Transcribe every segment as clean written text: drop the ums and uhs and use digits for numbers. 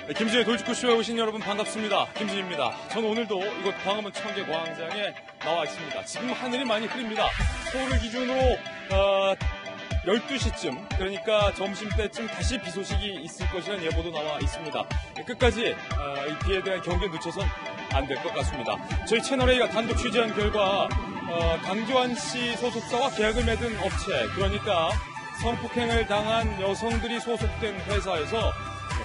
네, 김진의 돌직구쇼에 오신 여러분 반갑습니다. 김진입니다. 저는 오늘도 이곳 광화문 청계광장에 나와 있습니다. 지금 하늘이 많이 흐립니다. 서울을 기준으로 12시쯤, 그러니까 점심때쯤 다시 비 소식이 있을 것이라는 예보도 나와 있습니다. 끝까지 이 비에 대한 경계를 늦춰선 안 될 것 같습니다. 저희 채널A가 단독 취재한 결과 강조한 씨 소속사와 계약을 맺은 업체, 그러니까 성폭행을 당한 여성들이 소속된 회사에서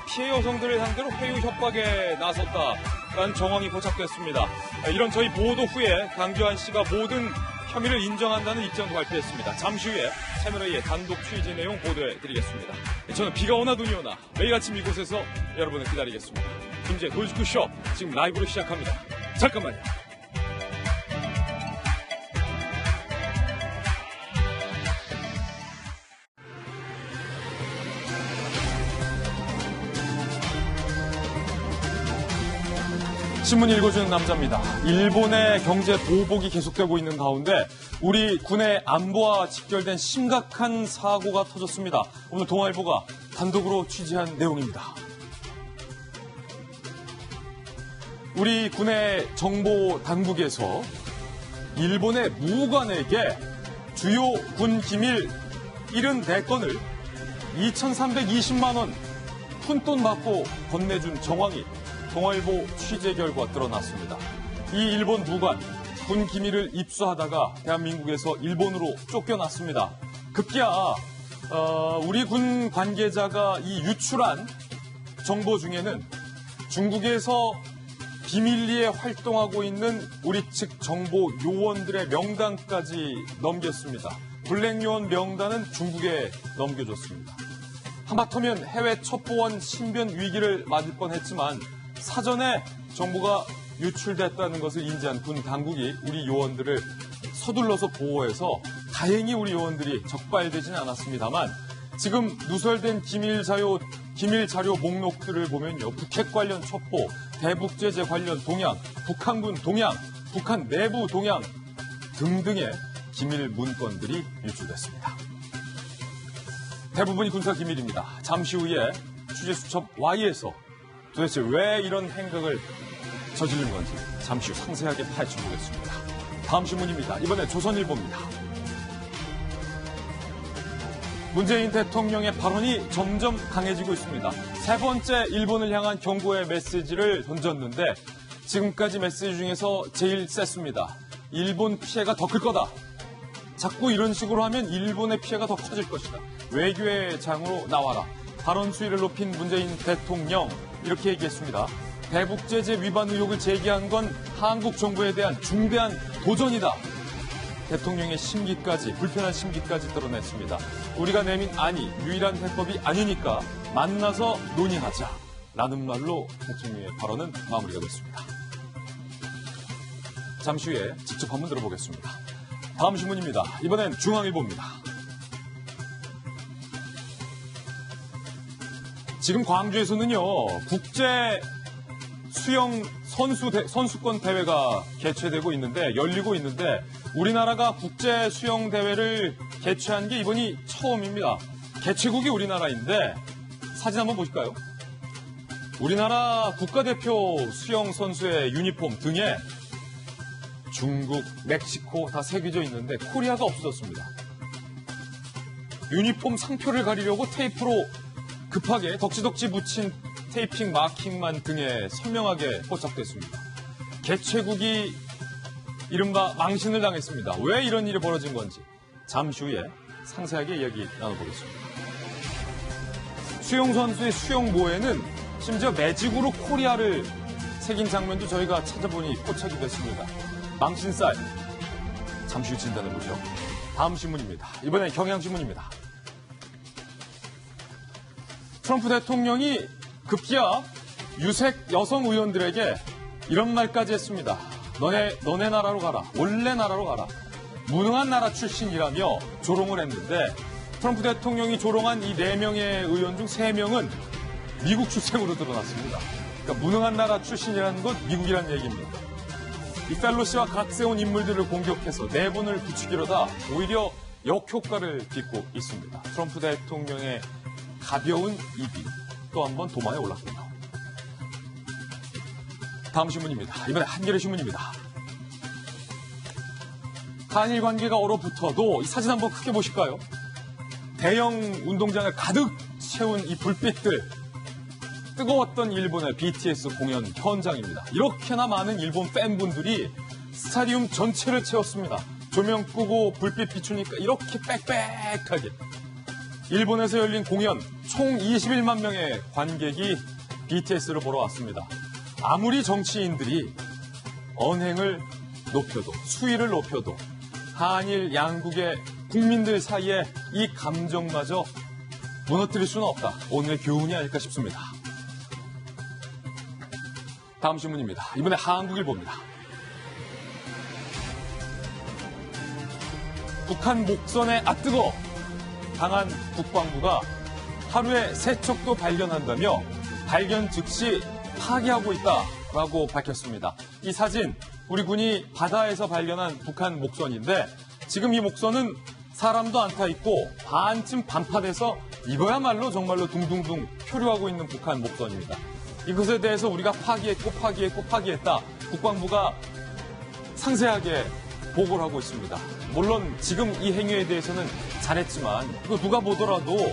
피해 여성들을 상대로 회유 협박에 나섰다라는 정황이 포착됐습니다. 이런 저희 보도 후에 강조한 씨가 모든 혐의를 인정한다는 입장도 발표했습니다. 잠시 후에 채널A의 단독 취재 내용 보도해드리겠습니다. 저는 비가 오나 눈이 오나 매일 아침 이곳에서 여러분을 기다리겠습니다. 김진의 돌직구쇼 지금 라이브로 시작합니다. 잠깐만요. 신문 읽어주는 남자입니다. 일본의 경제 보복이 계속되고 있는 가운데 우리 군의 안보와 직결된 심각한 사고가 터졌습니다. 오늘 동아일보가 단독으로 취재한 내용입니다. 우리 군의 정보 당국에서 일본의 무관에게 주요 군 기밀 74건을 2,320만 원 푼돈 받고 건네준 정황이 동아일보 취재 결과 드러났습니다. 이 일본 무관, 군 기밀을 입수하다가 대한민국에서 일본으로 쫓겨났습니다. 급기야 우리 군 관계자가 이 유출한 정보 중에는 중국에서 비밀리에 활동하고 있는 우리 측 정보 요원들의 명단까지 넘겼습니다. 블랙 요원 명단은 중국에 넘겨줬습니다. 하마터면 해외 첩보원 신변 위기를 맞을 뻔했지만 사전에 정보가 유출됐다는 것을 인지한 군 당국이 우리 요원들을 서둘러서 보호해서 다행히 우리 요원들이 적발되지는 않았습니다만 지금 누설된 기밀 자료 목록들을 보면요. 북핵 관련 첩보, 대북 제재 관련 동향, 북한군 동향, 북한 내부 동향 등등의 기밀 문건들이 유출됐습니다. 대부분이 군사 기밀입니다. 잠시 후에 취재수첩 Y에서 도대체 왜 이런 행각을 저지른 건지 잠시 후 상세하게 파헤쳐보겠습니다. 다음 신문입니다. 이번엔 조선일보입니다. 문재인 대통령의 발언이 점점 강해지고 있습니다. 세 번째 일본을 향한 경고의 메시지를 던졌는데 지금까지 메시지 중에서 제일 셌습니다. 일본 피해가 더 클 거다. 자꾸 이런 식으로 하면 일본의 피해가 더 커질 것이다. 외교의 장으로 나와라. 발언 수위를 높인 문재인 대통령 이렇게 얘기했습니다. 대북 제재 위반 의혹을 제기한 건 한국 정부에 대한 중대한 도전이다. 대통령의 심기까지, 불편한 심기까지 드러냈습니다. 우리가 내민 안이 유일한 해법이 아니니까 만나서 논의하자. 라는 말로 대통령의 발언은 마무리가 됐습니다. 잠시 후에 직접 한번 들어보겠습니다. 다음 신문입니다. 이번엔 중앙일보입니다. 지금 광주에서는요, 국제 수영 선수권 대회가 개최되고 있는데, 열리고 있는데, 우리나라가 국제 수영 대회를 개최한 게 이번이 처음입니다. 개최국이 우리나라인데, 사진 한번 보실까요? 우리나라 국가대표 수영 선수의 유니폼 등에 중국, 멕시코 다 새겨져 있는데, 코리아가 없어졌습니다. 유니폼 상표를 가리려고 테이프로 급하게 덕지덕지 붙인 테이핑 마킹만 등에 선명하게 포착됐습니다. 개최국이 이른바 망신을 당했습니다. 왜 이런 일이 벌어진 건지 잠시 후에 상세하게 이야기 나눠보겠습니다. 수영 선수의 수영모에는 심지어 매직으로 코리아를 새긴 장면도 저희가 찾아보니 포착이 됐습니다. 망신살 잠시 후 진단해보죠. 다음 신문입니다. 이번엔 경향신문입니다. 트럼프 대통령이 급기야 유색 여성 의원들에게 이런 말까지 했습니다. 너네 나라로 가라. 원래 나라로 가라. 무능한 나라 출신이라며 조롱을 했는데 트럼프 대통령이 조롱한 이 4명의 의원 중 3명은 미국 출생으로 드러났습니다. 그러니까 무능한 나라 출신이라는 건 미국이라는 얘기입니다. 이 펠로시와 각세운 인물들을 공격해서 내분을 부추기려다 오히려 역효과를 빚고 있습니다. 트럼프 대통령의 가벼운 입이 또 한 번 도마에 올랐군요. 다음 신문입니다. 이번에 한겨레 신문입니다. 한일 관계가 얼어붙어도 이 사진 한번 크게 보실까요? 대형 운동장을 가득 채운 이 불빛들. 뜨거웠던 일본의 BTS 공연 현장입니다. 이렇게나 많은 일본 팬분들이 스타디움 전체를 채웠습니다. 조명 끄고 불빛 비추니까 이렇게 빽빽하게. 일본에서 열린 공연 총 21만 명의 관객이 BTS를 보러 왔습니다. 아무리 정치인들이 언행을 높여도 수위를 높여도 한일 양국의 국민들 사이에 이 감정마저 무너뜨릴 수는 없다. 오늘의 교훈이 아닐까 싶습니다. 다음 신문입니다. 이번에 한국일보입니다. 북한 목선에 뜨거! 당한 국방부가 하루에 3척도 발견한다며 발견 즉시 파기하고 있다라고 밝혔습니다. 이 사진, 우리 군이 바다에서 발견한 북한 목선인데 지금 이 목선은 사람도 안 타 있고 반쯤 반파돼서 이거야말로 정말로 둥둥둥 표류하고 있는 북한 목선입니다. 이것에 대해서 우리가 파기했다. 국방부가 상세하게 보고를 하고 있습니다. 물론 지금 이 행위에 대해서는 잘했지만 이거 누가 보더라도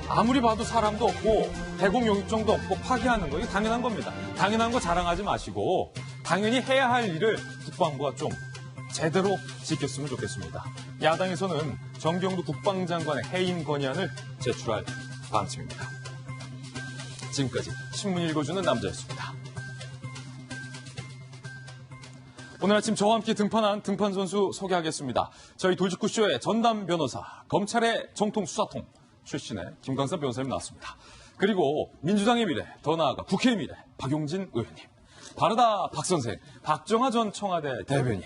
아무리 봐도 사람도 없고 대공 영유증도 없고 파기하는 거 이게 당연한 겁니다. 당연한 거 자랑하지 마시고 당연히 해야 할 일을 국방부가 좀 제대로 지켰으면 좋겠습니다. 야당에서는 정경두 국방장관의 해임 건의안을 제출할 방침입니다. 지금까지 신문 읽어주는 남자였습니다. 오늘 아침 저와 함께 등판한 등판 선수 소개하겠습니다. 저희 돌직구쇼의 전담 변호사, 검찰의 정통 수사통 출신의 김광삼 변호사님 나왔습니다. 그리고 민주당의 미래, 더 나아가 국회의 미래, 박용진 의원님. 바르다 박 선생, 박정하 전 청와대 대변인.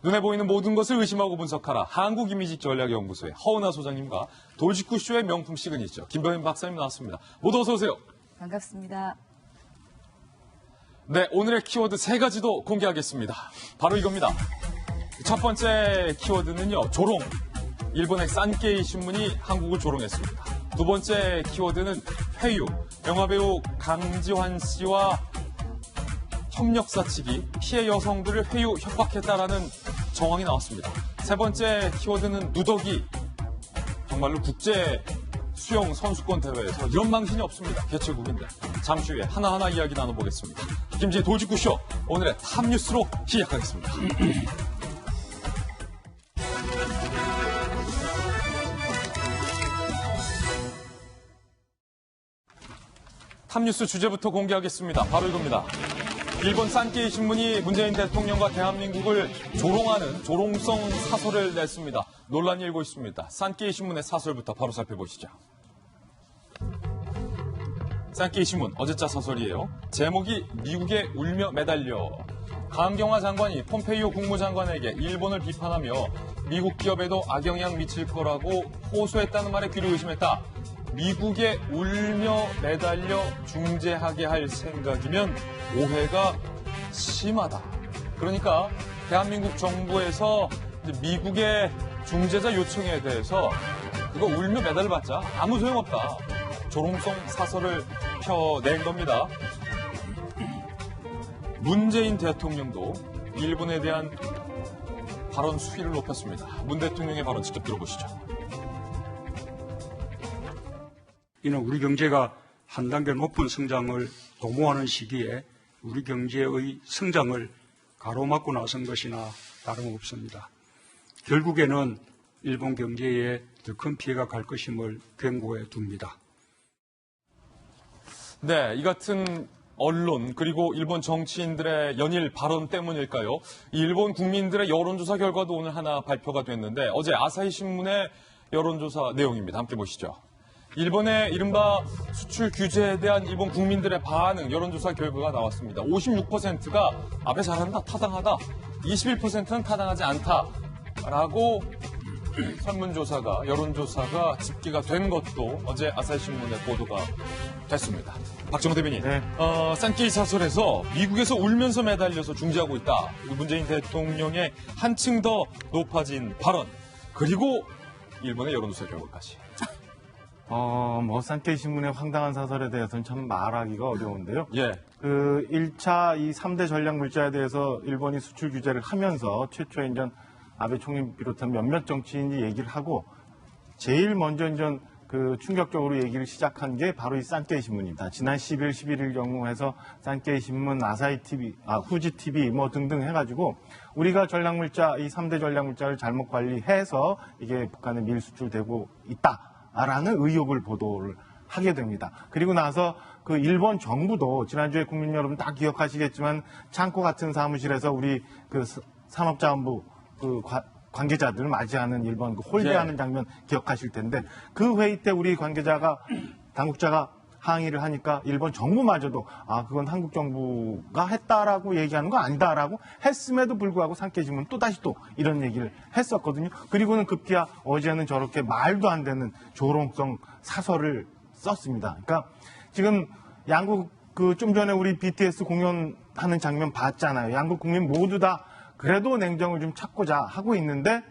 눈에 보이는 모든 것을 의심하고 분석하라. 한국이미지전략연구소의 허은하 소장님과 돌직구쇼의 명품 시그니처 김병현 박사님 나왔습니다. 모두 어서 오세요. 반갑습니다. 네, 오늘의 키워드 3가지도 공개하겠습니다. 바로 이겁니다. 첫 번째 키워드는요, 조롱. 일본의 산케이 신문이 한국을 조롱했습니다. 두 번째 키워드는 회유. 영화배우 강지환 씨와 협력 사측이 피해 여성들을 회유 협박했다라는 정황이 나왔습니다. 세 번째 키워드는 누더기. 정말로 국제 수영 선수권 대회에서 이런 망신이 없습니다. 개최국인데. 잠시 후에 하나하나 이야기 나눠보겠습니다. 김지희 돌직구쇼 오늘의 탑뉴스로 시작하겠습니다. 탑뉴스 주제부터 공개하겠습니다. 바로 이겁니다. 일본 산케이 신문이 문재인 대통령과 대한민국을 조롱하는 조롱성 사설을 냈습니다. 논란이 일고 있습니다. 산케이 신문의 사설부터 바로 살펴보시죠. 산케이 신문 어제자 사설이에요. 제목이 미국에 울며 매달려. 강경화 장관이 폼페이오 국무장관에게 일본을 비판하며 미국 기업에도 악영향 미칠 거라고 호소했다는 말에 귀를 의심했다. 미국에 울며 매달려 중재하게 할 생각이면 오해가 심하다. 그러니까 대한민국 정부에서 미국의 중재자 요청에 대해서 이거 울며 매달려봤자 아무 소용없다. 조롱성 사설을 펴낸 겁니다. 문재인 대통령도 일본에 대한 발언 수위를 높였습니다. 문 대통령의 발언 직접 들어보시죠. 이는 우리 경제가 한 단계 높은 성장을 도모하는 시기에 우리 경제의 성장을 가로막고 나선 것이나 다름없습니다. 결국에는 일본 경제에 더 큰 피해가 갈 것임을 경고해 둡니다. 네, 이 같은 언론 그리고 일본 정치인들의 연일 발언 때문일까요? 일본 국민들의 여론조사 결과도 오늘 하나 발표가 됐는데 어제 아사히 신문의 여론조사 내용입니다. 함께 보시죠. 일본의 이른바 수출 규제에 대한 일본 국민들의 반응 여론조사 결과가 나왔습니다. 56%가 앞에 잘한다, 타당하다, 21%는 타당하지 않다라고 설문조사가 여론조사가 집계가 된 것도 어제 아사히 신문에 보도가 됐습니다. 박정호 대변인, 네. 산케이 사설에서 미국에서 울면서 매달려서 중재하고 있다. 문재인 대통령의 한층 더 높아진 발언 그리고 일본의 여론조사 결과까지. 산케이 신문의 황당한 사설에 대해서는 참 말하기가 어려운데요. 예. 그 1차 이 3대 전략 물자에 대해서 일본이 수출 규제를 하면서 최초에 이제 아베 총리 비롯한 몇몇 정치인이 얘기를 하고 제일 먼저 이제 그 충격적으로 얘기를 시작한 게 바로 이 산케이 신문입니다. 지난 10일, 11일 경우해서 산케이 신문, 아사히 TV, 후지 TV 뭐 등등 해가지고 우리가 전략물자 이 3대 전략물자를 잘못 관리해서 이게 북한에 밀수출되고 있다라는 의혹을 보도를 하게 됩니다. 그리고 나서 그 일본 정부도 지난주에 국민 여러분 다 기억하시겠지만 창고 같은 사무실에서 우리 그 산업자원부 그 관계자들을 맞이하는 일본 그 홀대하는 장면 기억하실 텐데 그 회의 때 우리 당국자가 항의를 하니까 일본 정부마저도 그건 한국 정부가 했다라고 얘기하는 거 아니다라고 했음에도 불구하고 산케이신문 또다시 또 이런 얘기를 했었거든요. 그리고는 급기야 어제는 저렇게 말도 안 되는 조롱성 사설을 썼습니다. 그러니까 지금 양국 그 좀 전에 우리 BTS 공연하는 장면 봤잖아요. 양국 국민 모두 다 그래도 냉정을 좀 찾고자 하고 있는데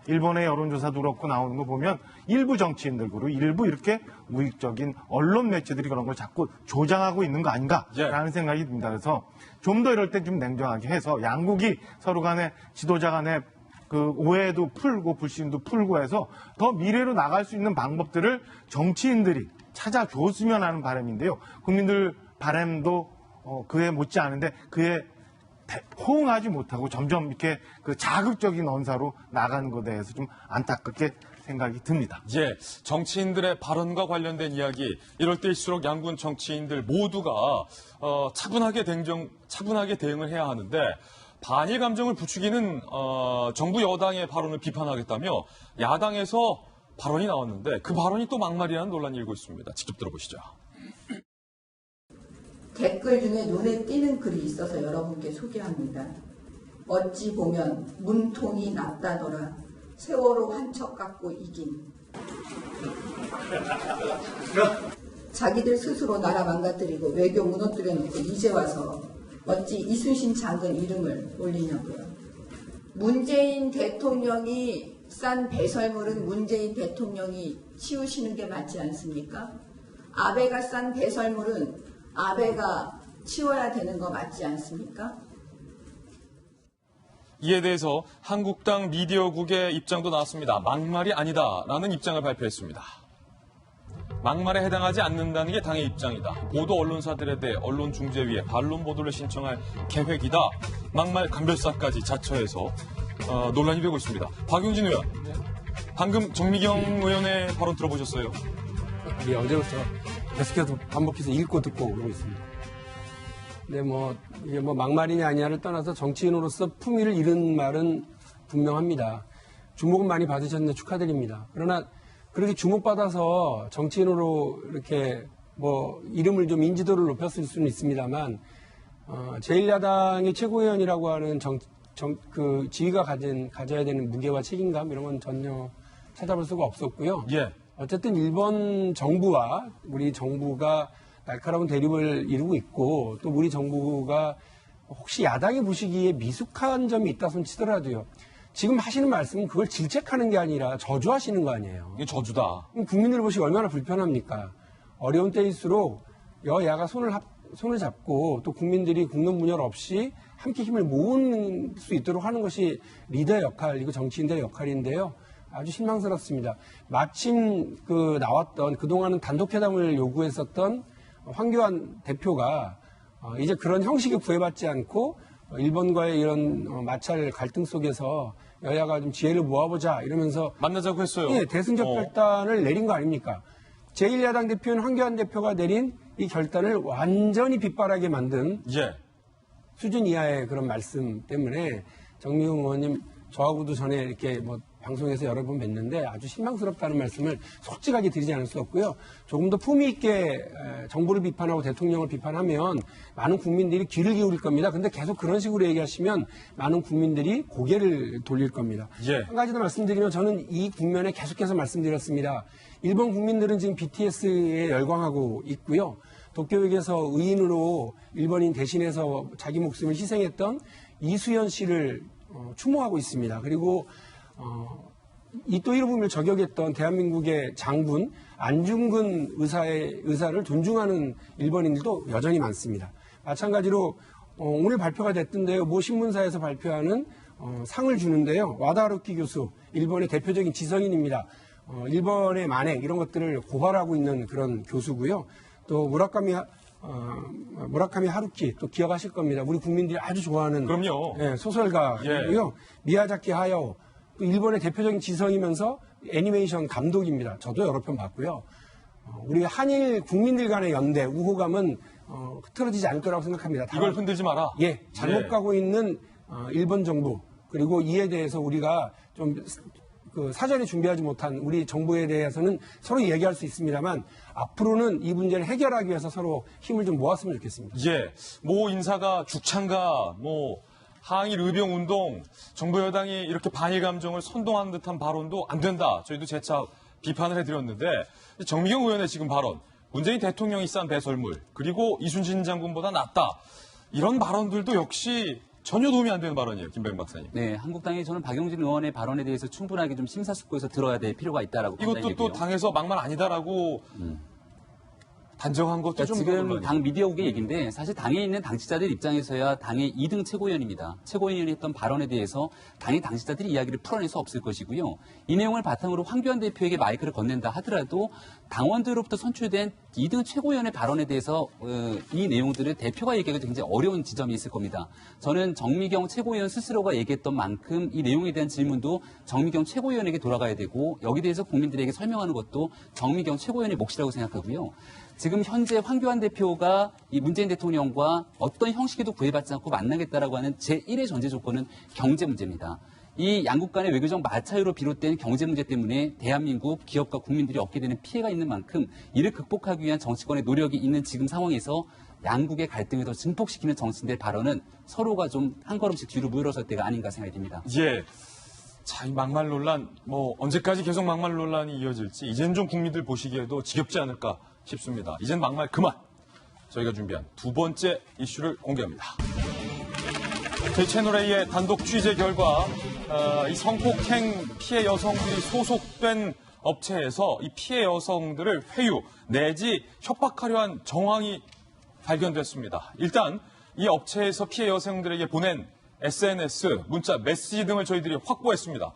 일본의 여론조사도 그렇고 나오는 거 보면 일부 정치인들 그리고 일부 이렇게 우익적인 언론 매체들이 그런 걸 자꾸 조장하고 있는 거 아닌가라는 생각이 듭니다. 그래서 좀 더 이럴 때 좀 냉정하게 해서 양국이 서로 간에 지도자 간에 그 오해도 풀고 불신도 풀고 해서 더 미래로 나갈 수 있는 방법들을 정치인들이 찾아줬으면 하는 바람인데요. 국민들 바람도 그에 못지 않은데 그에 호응하지 못하고 점점 이렇게 그 자극적인 언사로 나가는 것에 대해서 좀 안타깝게 생각이 듭니다. 예, 정치인들의 발언과 관련된 이야기, 이럴 때일수록 양군 정치인들 모두가 차분하게 대응을 해야 하는데 반일 감정을 부추기는 정부 여당의 발언을 비판하겠다며 야당에서 발언이 나왔는데 그 발언이 또 막말이라는 논란이 일고 있습니다. 직접 들어보시죠. 댓글 중에 눈에 띄는 글이 있어서 여러분께 소개합니다. 어찌 보면 문통이 낫다더라. 세월호 한 척 갖고 이긴. 자기들 스스로 나라 망가뜨리고 외교 무너뜨려놓고 이제 와서 어찌 이순신 장군 이름을 올리냐고요. 문재인 대통령이 싼 배설물은 문재인 대통령이 치우시는 게 맞지 않습니까? 아베가 싼 배설물은 아베가 치워야 되는 거 맞지 않습니까? 이에 대해서 한국당 미디어국의 입장도 나왔습니다. 막말이 아니다라는 입장을 발표했습니다. 막말에 해당하지 않는다는 게 당의 입장이다. 보도 언론사들에 대해 언론중재위에 반론 보도를 신청할 계획이다. 막말 감별사까지 자처해서 논란이 되고 있습니다. 박용진 의원, 방금 정미경 의원의 발언 들어보셨어요? 예, 어제부터 계속해서 반복해서 읽고 듣고 그러고 있습니다. 근데 이게 막말이냐 아니냐를 떠나서 정치인으로서 품위를 잃은 말은 분명합니다. 주목은 많이 받으셨는데 축하드립니다. 그러나 그렇게 주목받아서 정치인으로 이렇게 이름을 좀 인지도를 높였을 수는 있습니다만, 제1야당의 최고위원이라고 하는 그 지위가 가져야 되는 무게와 책임감 이런 건 전혀 찾아볼 수가 없었고요. 예. 어쨌든 일본 정부와 우리 정부가 날카로운 대립을 이루고 있고 또 우리 정부가 혹시 야당이 보시기에 미숙한 점이 있다 손 치더라도요. 지금 하시는 말씀은 그걸 질책하는 게 아니라 저주하시는 거 아니에요. 이게 저주다. 그럼 국민들 보시기 얼마나 불편합니까? 어려운 때일수록 여야가 손을 잡고 또 국민들이 국론분열 없이 함께 힘을 모을 수 있도록 하는 것이 리더의 역할이고 정치인들의 역할인데요. 아주 실망스럽습니다. 마침 나왔던 그동안은 단독회담을 요구했었던 황교안 대표가 이제 그런 형식에 구애받지 않고 일본과의 이런 마찰 갈등 속에서 여야가 좀 지혜를 모아보자 이러면서 만나자고 했어요. 예, 대승적 결단을 내린 거 아닙니까? 제1야당 대표인 황교안 대표가 내린 이 결단을 완전히 빗발하게 만든 수준 이하의 그런 말씀 때문에 정미경 의원님 저하고도 전에 이렇게 방송에서 여러 번 뵀는데 아주 실망스럽다는 말씀을 솔직하게 드리지 않을 수 없고요. 조금 더 품위 있게 정부를 비판하고 대통령을 비판하면 많은 국민들이 귀를 기울일 겁니다. 근데 계속 그런 식으로 얘기하시면 많은 국민들이 고개를 돌릴 겁니다. 한 가지 더 말씀드리면 저는 이 국면에 계속해서 말씀드렸습니다. 일본 국민들은 지금 BTS에 열광하고 있고요. 도쿄역에서 의인으로 일본인 대신해서 자기 목숨을 희생했던 이수연 씨를 추모하고 있습니다. 그리고 이또 일본을 저격했던 대한민국의 장군 안중근 의사를 존중하는 일본인들도 여전히 많습니다. 마찬가지로 오늘 발표가 됐던데요. 모 신문사에서 발표하는 상을 주는데요. 와다루키 교수, 일본의 대표적인 지성인입니다. 일본의 만행 이런 것들을 고발하고 있는 그런 교수고요. 또 무라카미 하루키 또 기억하실 겁니다. 우리 국민들이 아주 좋아하는 그럼요. 소설가이고요. 미야자키 하야오 또 일본의 대표적인 지성이면서 애니메이션 감독입니다. 저도 여러 편 봤고요. 우리 한일 국민들 간의 연대 우호감은 흐트러지지 않을 거라고 생각합니다. 이걸 흔들지 마라. 예, 잘못 가고 있는 일본 정부 그리고 이에 대해서 우리가 좀 사전에 준비하지 못한 우리 정부에 대해서는 서로 얘기할 수 있습니다만 앞으로는 이 문제를 해결하기 위해서 서로 힘을 좀 모았으면 좋겠습니다. 예, 모 인사가 죽창가, 항일 의병 운동, 정부 여당이 이렇게 반일 감정을 선동하는 듯한 발언도 안 된다. 저희도 재차 비판을 해드렸는데 정미경 의원의 지금 발언, 문재인 대통령이 싼 배설물, 그리고 이순신 장군보다 낫다. 이런 발언들도 역시 전혀 도움이 안 되는 발언이에요. 김병 박사님. 네, 한국당이 저는 박용진 의원의 발언에 대해서 충분하게 좀 심사숙고해서 들어야 될 필요가 있다라고 판단이 이것도 되고요. 또 당에서 막말 아니다라고 단정한 것도 좀 지금 그런 당 미디어국의 얘기인데 사실 당에 있는 당직자들 입장에서야 당의 2등 최고위원입니다. 최고위원이 했던 발언에 대해서 당의 당직자들이 이야기를 풀어낼 수 없을 것이고요. 이 내용을 바탕으로 황교안 대표에게 마이크를 건넨다 하더라도 당원들로부터 선출된 2등 최고위원의 발언에 대해서 이 내용들을 대표가 얘기하기도 굉장히 어려운 지점이 있을 겁니다. 저는 정미경 최고위원 스스로가 얘기했던 만큼 이 내용에 대한 질문도 정미경 최고위원에게 돌아가야 되고 여기에 대해서 국민들에게 설명하는 것도 정미경 최고위원의 몫이라고 생각하고요. 지금 현재 황교안 대표가 이 문재인 대통령과 어떤 형식에도 구애받지 않고 만나겠다라고 하는 제1의 전제 조건은 경제 문제입니다. 이 양국 간의 외교적 마찰로 비롯된 경제 문제 때문에 대한민국 기업과 국민들이 얻게 되는 피해가 있는 만큼 이를 극복하기 위한 정치권의 노력이 있는 지금 상황에서 양국의 갈등을 더 증폭시키는 정치인들의 발언은 서로가 좀 한 걸음씩 뒤로 물러설 때가 아닌가 생각이 듭니다. 예. 자, 이 막말 논란, 언제까지 계속 막말 논란이 이어질지, 이젠 좀 국민들 보시기에도 지겹지 않을까 싶습니다. 이젠 막말 그만! 저희가 준비한 두 번째 이슈를 공개합니다. 저희 채널A의 단독 취재 결과, 이 성폭행 피해 여성들이 소속된 업체에서 이 피해 여성들을 회유 내지 협박하려 한 정황이 발견됐습니다. 일단, 이 업체에서 피해 여성들에게 보낸 SNS, 문자, 메시지 등을 저희들이 확보했습니다.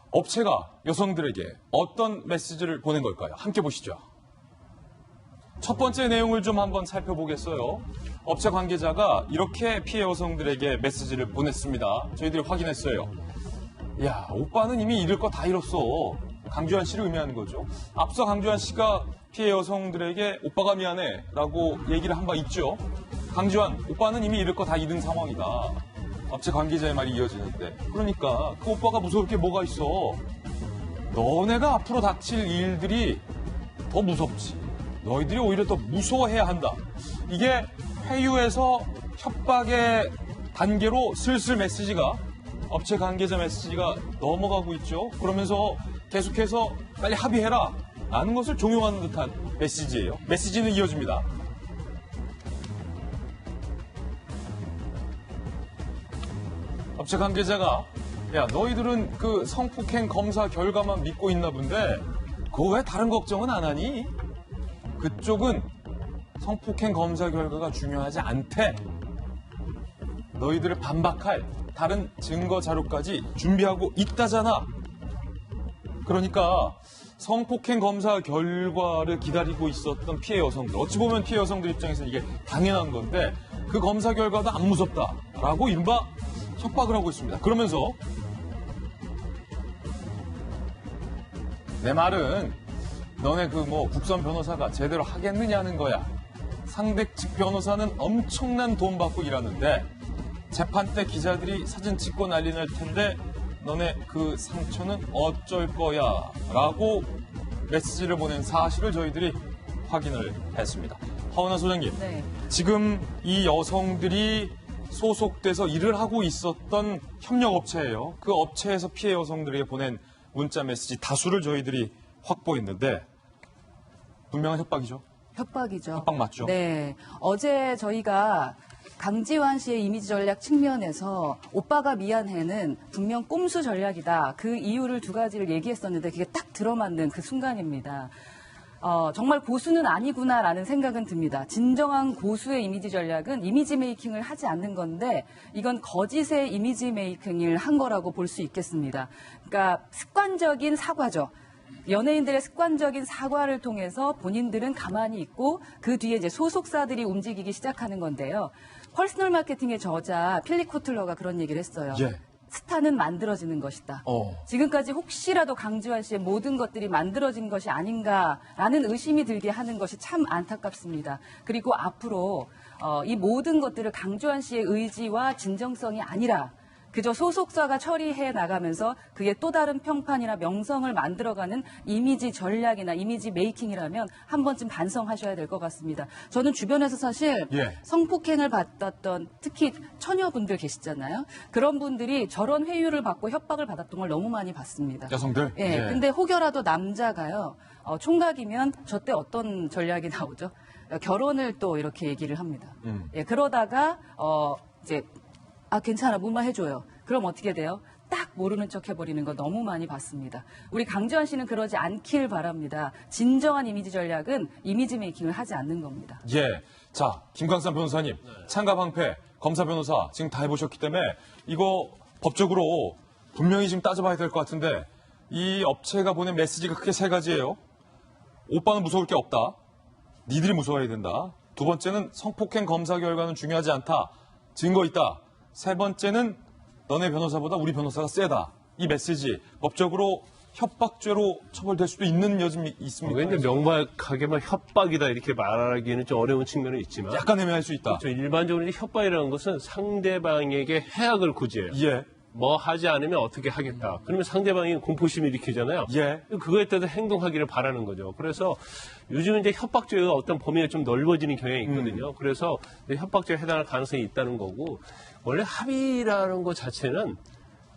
업체가 여성들에게 어떤 메시지를 보낸 걸까요? 함께 보시죠. 첫 번째 내용을 좀 한번 살펴보겠어요. 업체 관계자가 이렇게 피해 여성들에게 메시지를 보냈습니다. 저희들이 확인했어요. 야, 오빠는 이미 잃을 거 다 잃었어. 강주한 씨를 의미하는 거죠. 앞서 강주한 씨가 피해 여성들에게 오빠가 미안해 라고 얘기를 한 바 있죠. 강주한, 오빠는 이미 잃을 거 다 잃은 상황이다. 업체 관계자의 말이 이어지는데, 그러니까 그 오빠가 무서울 게 뭐가 있어. 너네가 앞으로 닥칠 일들이 더 무섭지. 너희들이 오히려 더 무서워해야 한다. 이게 회유에서 협박의 단계로 슬슬 메시지가, 업체 관계자 메시지가 넘어가고 있죠. 그러면서 계속해서 빨리 합의해라 라는 것을 종용하는 듯한 메시지예요. 메시지는 이어집니다. 업체 관계자가, 야, 너희들은 그 성폭행 검사 결과만 믿고 있나 본데 그거 왜 다른 걱정은 안 하니? 그쪽은 성폭행 검사 결과가 중요하지 않대. 너희들을 반박할 다른 증거 자료까지 준비하고 있다잖아. 그러니까 성폭행 검사 결과를 기다리고 있었던 피해 여성들, 어찌 보면 피해 여성들 입장에서는 이게 당연한 건데 그 검사 결과도 안 무섭다라고 이른바 협박을 하고 있습니다. 그러면서 내 말은 너네 국선 변호사가 제대로 하겠느냐는 거야. 상대 측 변호사는 엄청난 돈 받고 일하는데 재판 때 기자들이 사진 찍고 난리 날 텐데 너네 그 상처는 어쩔 거야 라고 메시지를 보낸 사실을 저희들이 확인을 했습니다. 하은하 소장님, 네. 지금 이 여성들이 소속돼서 일을 하고 있었던 협력업체예요. 그 업체에서 피해 여성들에게 보낸 문자 메시지 다수를 저희들이 확보했는데 분명한 협박이죠. 협박이죠. 협박 맞죠? 네. 어제 저희가 강지환 씨의 이미지 전략 측면에서 오빠가 미안해는 분명 꼼수 전략이다. 그 이유를 두 가지를 얘기했었는데 그게 딱 들어맞는 그 순간입니다. 정말 고수는 아니구나라는 생각은 듭니다. 진정한 고수의 이미지 전략은 이미지 메이킹을 하지 않는 건데 이건 거짓의 이미지 메이킹을 한 거라고 볼 수 있겠습니다. 그러니까 습관적인 사과죠. 연예인들의 습관적인 사과를 통해서 본인들은 가만히 있고 그 뒤에 이제 소속사들이 움직이기 시작하는 건데요. 퍼스널 마케팅의 저자 필립 코틀러가 그런 얘기를 했어요. 스타는 만들어지는 것이다. 지금까지 혹시라도 강지환 씨의 모든 것들이 만들어진 것이 아닌가라는 의심이 들게 하는 것이 참 안타깝습니다. 그리고 앞으로 이 모든 것들을 강지환 씨의 의지와 진정성이 아니라 그저 소속사가 처리해 나가면서 그게 또 다른 평판이나 명성을 만들어가는 이미지 전략이나 이미지 메이킹이라면 한 번쯤 반성하셔야 될 것 같습니다. 저는 주변에서 사실 성폭행을 받았던 특히 처녀분들 계시잖아요. 그런 분들이 저런 회유를 받고 협박을 받았던 걸 너무 많이 봤습니다. 여성들? 예. 근데 혹여라도 남자가요. 총각이면 저때 어떤 전략이 나오죠? 결혼을 또 이렇게 얘기를 합니다. 예, 그러다가 이제 괜찮아, 뭐만 해줘요. 그럼 어떻게 돼요? 딱 모르는 척 해버리는 거 너무 많이 봤습니다. 우리 강지환 씨는 그러지 않길 바랍니다. 진정한 이미지 전략은 이미지 메이킹을 하지 않는 겁니다. 자, 김광삼 변호사님, 창가 방패, 검사 변호사 지금 다 해보셨기 때문에 이거 법적으로 분명히 지금 따져봐야 될 것 같은데 이 업체가 보낸 메시지가 크게 세 가지예요. 오빠는 무서울 게 없다. 니들이 무서워야 된다. 두 번째는 성폭행 검사 결과는 중요하지 않다. 증거 있다. 세 번째는 너네 변호사보다 우리 변호사가 세다. 이 메시지 법적으로 협박죄로 처벌될 수도 있는 여지이 있습니까? 굉장히 명백하게만 협박이다 이렇게 말하기에는 좀 어려운 측면은 있지만 약간 애매할 수 있다. 그렇죠. 일반적으로 이제 협박이라는 것은 상대방에게 해악을 고지해요. 뭐 하지 않으면 어떻게 하겠다. 그러면 상대방이 공포심을 일으키잖아요. 그거에 따라서 행동하기를 바라는 거죠. 그래서 요즘은 이제 협박죄가 어떤 범위가 좀 넓어지는 경향이 있거든요. 그래서 협박죄에 해당할 가능성이 있다는 거고 원래 합의라는 것 자체는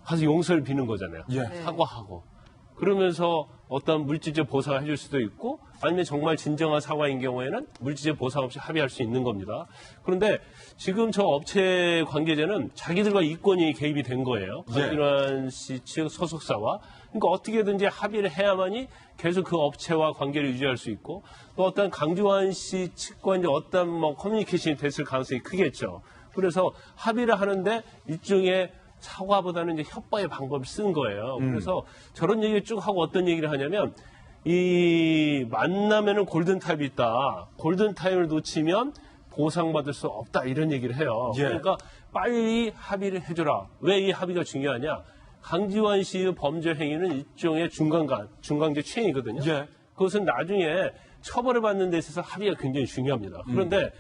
가서 용서를 비는 거잖아요. 사과하고. 그러면서 어떤 물질적 보상을 해줄 수도 있고 아니면 정말 진정한 사과인 경우에는 물질적 보상 없이 합의할 수 있는 겁니다. 그런데 지금 저 업체 관계자는 자기들과 이권이 개입이 된 거예요. 강진환 씨 측 소속사와. 그러니까 어떻게든지 합의를 해야만이 계속 그 업체와 관계를 유지할 수 있고 또 어떤 강지환 씨 측과 이제 어떤 커뮤니케이션이 됐을 가능성이 크겠죠. 그래서 합의를 하는데 일종의 사과보다는 이제 협박의 방법을 쓴 거예요. 그래서 저런 얘기를 쭉 하고 어떤 얘기를 하냐면 이 만나면은 골든타임이 있다. 골든타임을 놓치면 보상받을 수 없다. 이런 얘기를 해요. 그러니까 빨리 합의를 해줘라. 왜 이 합의가 중요하냐. 강지환 씨의 범죄 행위는 일종의 중간계 추행이거든요. 그것은 나중에 처벌을 받는 데 있어서 합의가 굉장히 중요합니다. 그런데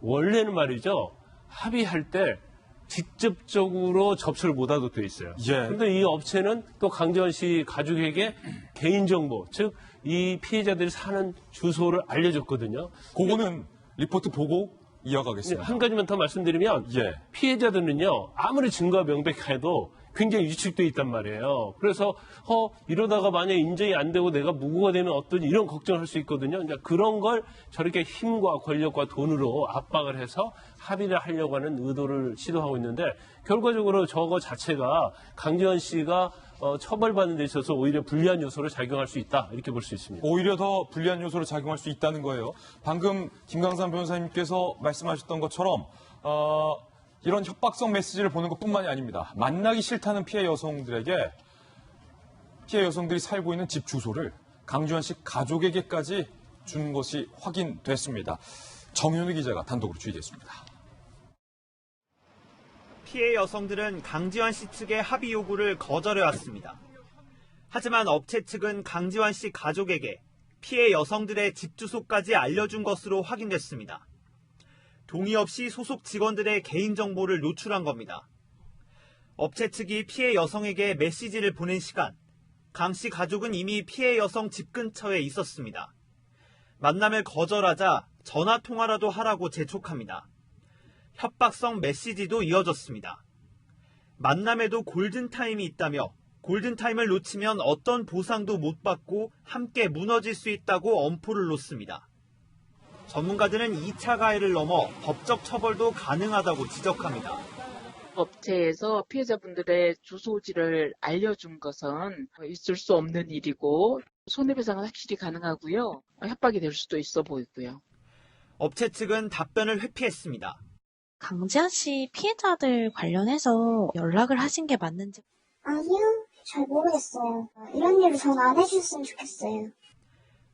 원래는 말이죠. 합의할 때 직접적으로 접수를 못하도록 되어 있어요. 그런데 이 업체는 또 강지환 씨 가족에게 개인정보, 즉 이 피해자들이 사는 주소를 알려줬거든요. 그거는 리포트 보고 이어가겠습니다. 한 가지만 더 말씀드리면 피해자들은요. 아무리 증거가 명백해도 굉장히 위축돼 있단 말이에요. 그래서 이러다가 만약에 인정이 안 되고 내가 무고가 되면 어떠지 이런 걱정을 할 수 있거든요. 이제 그런 걸 저렇게 힘과 권력과 돈으로 압박을 해서 합의를 하려고 하는 의도를 시도하고 있는데 결과적으로 저거 자체가 강지환 씨가 처벌받는 데 있어서 오히려 불리한 요소로 작용할 수 있다. 이렇게 볼 수 있습니다. 오히려 더 불리한 요소로 작용할 수 있다는 거예요. 방금 김광삼 변호사님께서 말씀하셨던 것처럼 이런 협박성 메시지를 보는 것뿐만이 아닙니다. 만나기 싫다는 피해 여성들에게 피해 여성들이 살고 있는 집 주소를 강지환 씨 가족에게까지 준 것이 확인됐습니다. 정현우 기자가 단독으로 취재했습니다. 피해 여성들은 강지환 씨 측의 합의 요구를 거절해왔습니다. 하지만 업체 측은 강지환 씨 가족에게 피해 여성들의 집 주소까지 알려준 것으로 확인됐습니다. 동의 없이 소속 직원들의 개인정보를 노출한 겁니다. 업체 측이 피해 여성에게 메시지를 보낸 시간, 강 씨 가족은 이미 피해 여성 집 근처에 있었습니다. 만남을 거절하자 전화 통화라도 하라고 재촉합니다. 협박성 메시지도 이어졌습니다. 만남에도 골든타임이 있다며 골든타임을 놓치면 어떤 보상도 못 받고 함께 무너질 수 있다고 엄포를 놓습니다. 전문가들은 2차 가해를 넘어 법적 처벌도 가능하다고 지적합니다. 업체에서 피해자분들의 주소지를 알려준 것은 있을 수 없는 일이고 손해배상은 확실히 가능하고요. 협박이 될 수도 있어 보이고요. 업체 측은 답변을 회피했습니다. 강지한 씨 피해자들 관련해서 연락을 하신 게 맞는지. 아니요, 잘 모르겠어요. 이런 일을 전 안 해주셨으면 좋겠어요.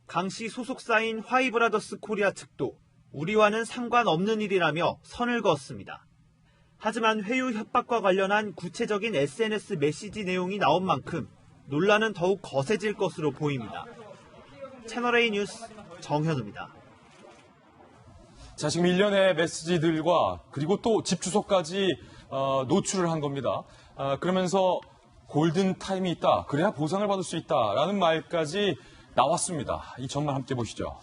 강 씨 소속사인 화이브라더스 코리아 측도 우리와는 상관없는 일이라며 선을 그었습니다. 하지만 회유 협박과 관련한 구체적인 SNS 메시지 내용이 나온 만큼 논란은 더욱 거세질 것으로 보입니다. 채널A 뉴스 정현우입니다. 자, 지금 일련의 메시지들과 그리고 또 집 주소까지 노출을 한 겁니다. 그러면서 골든 타임이 있다. 그래야 보상을 받을 수 있다라는 말까지 나왔습니다. 이 전말 함께 보시죠.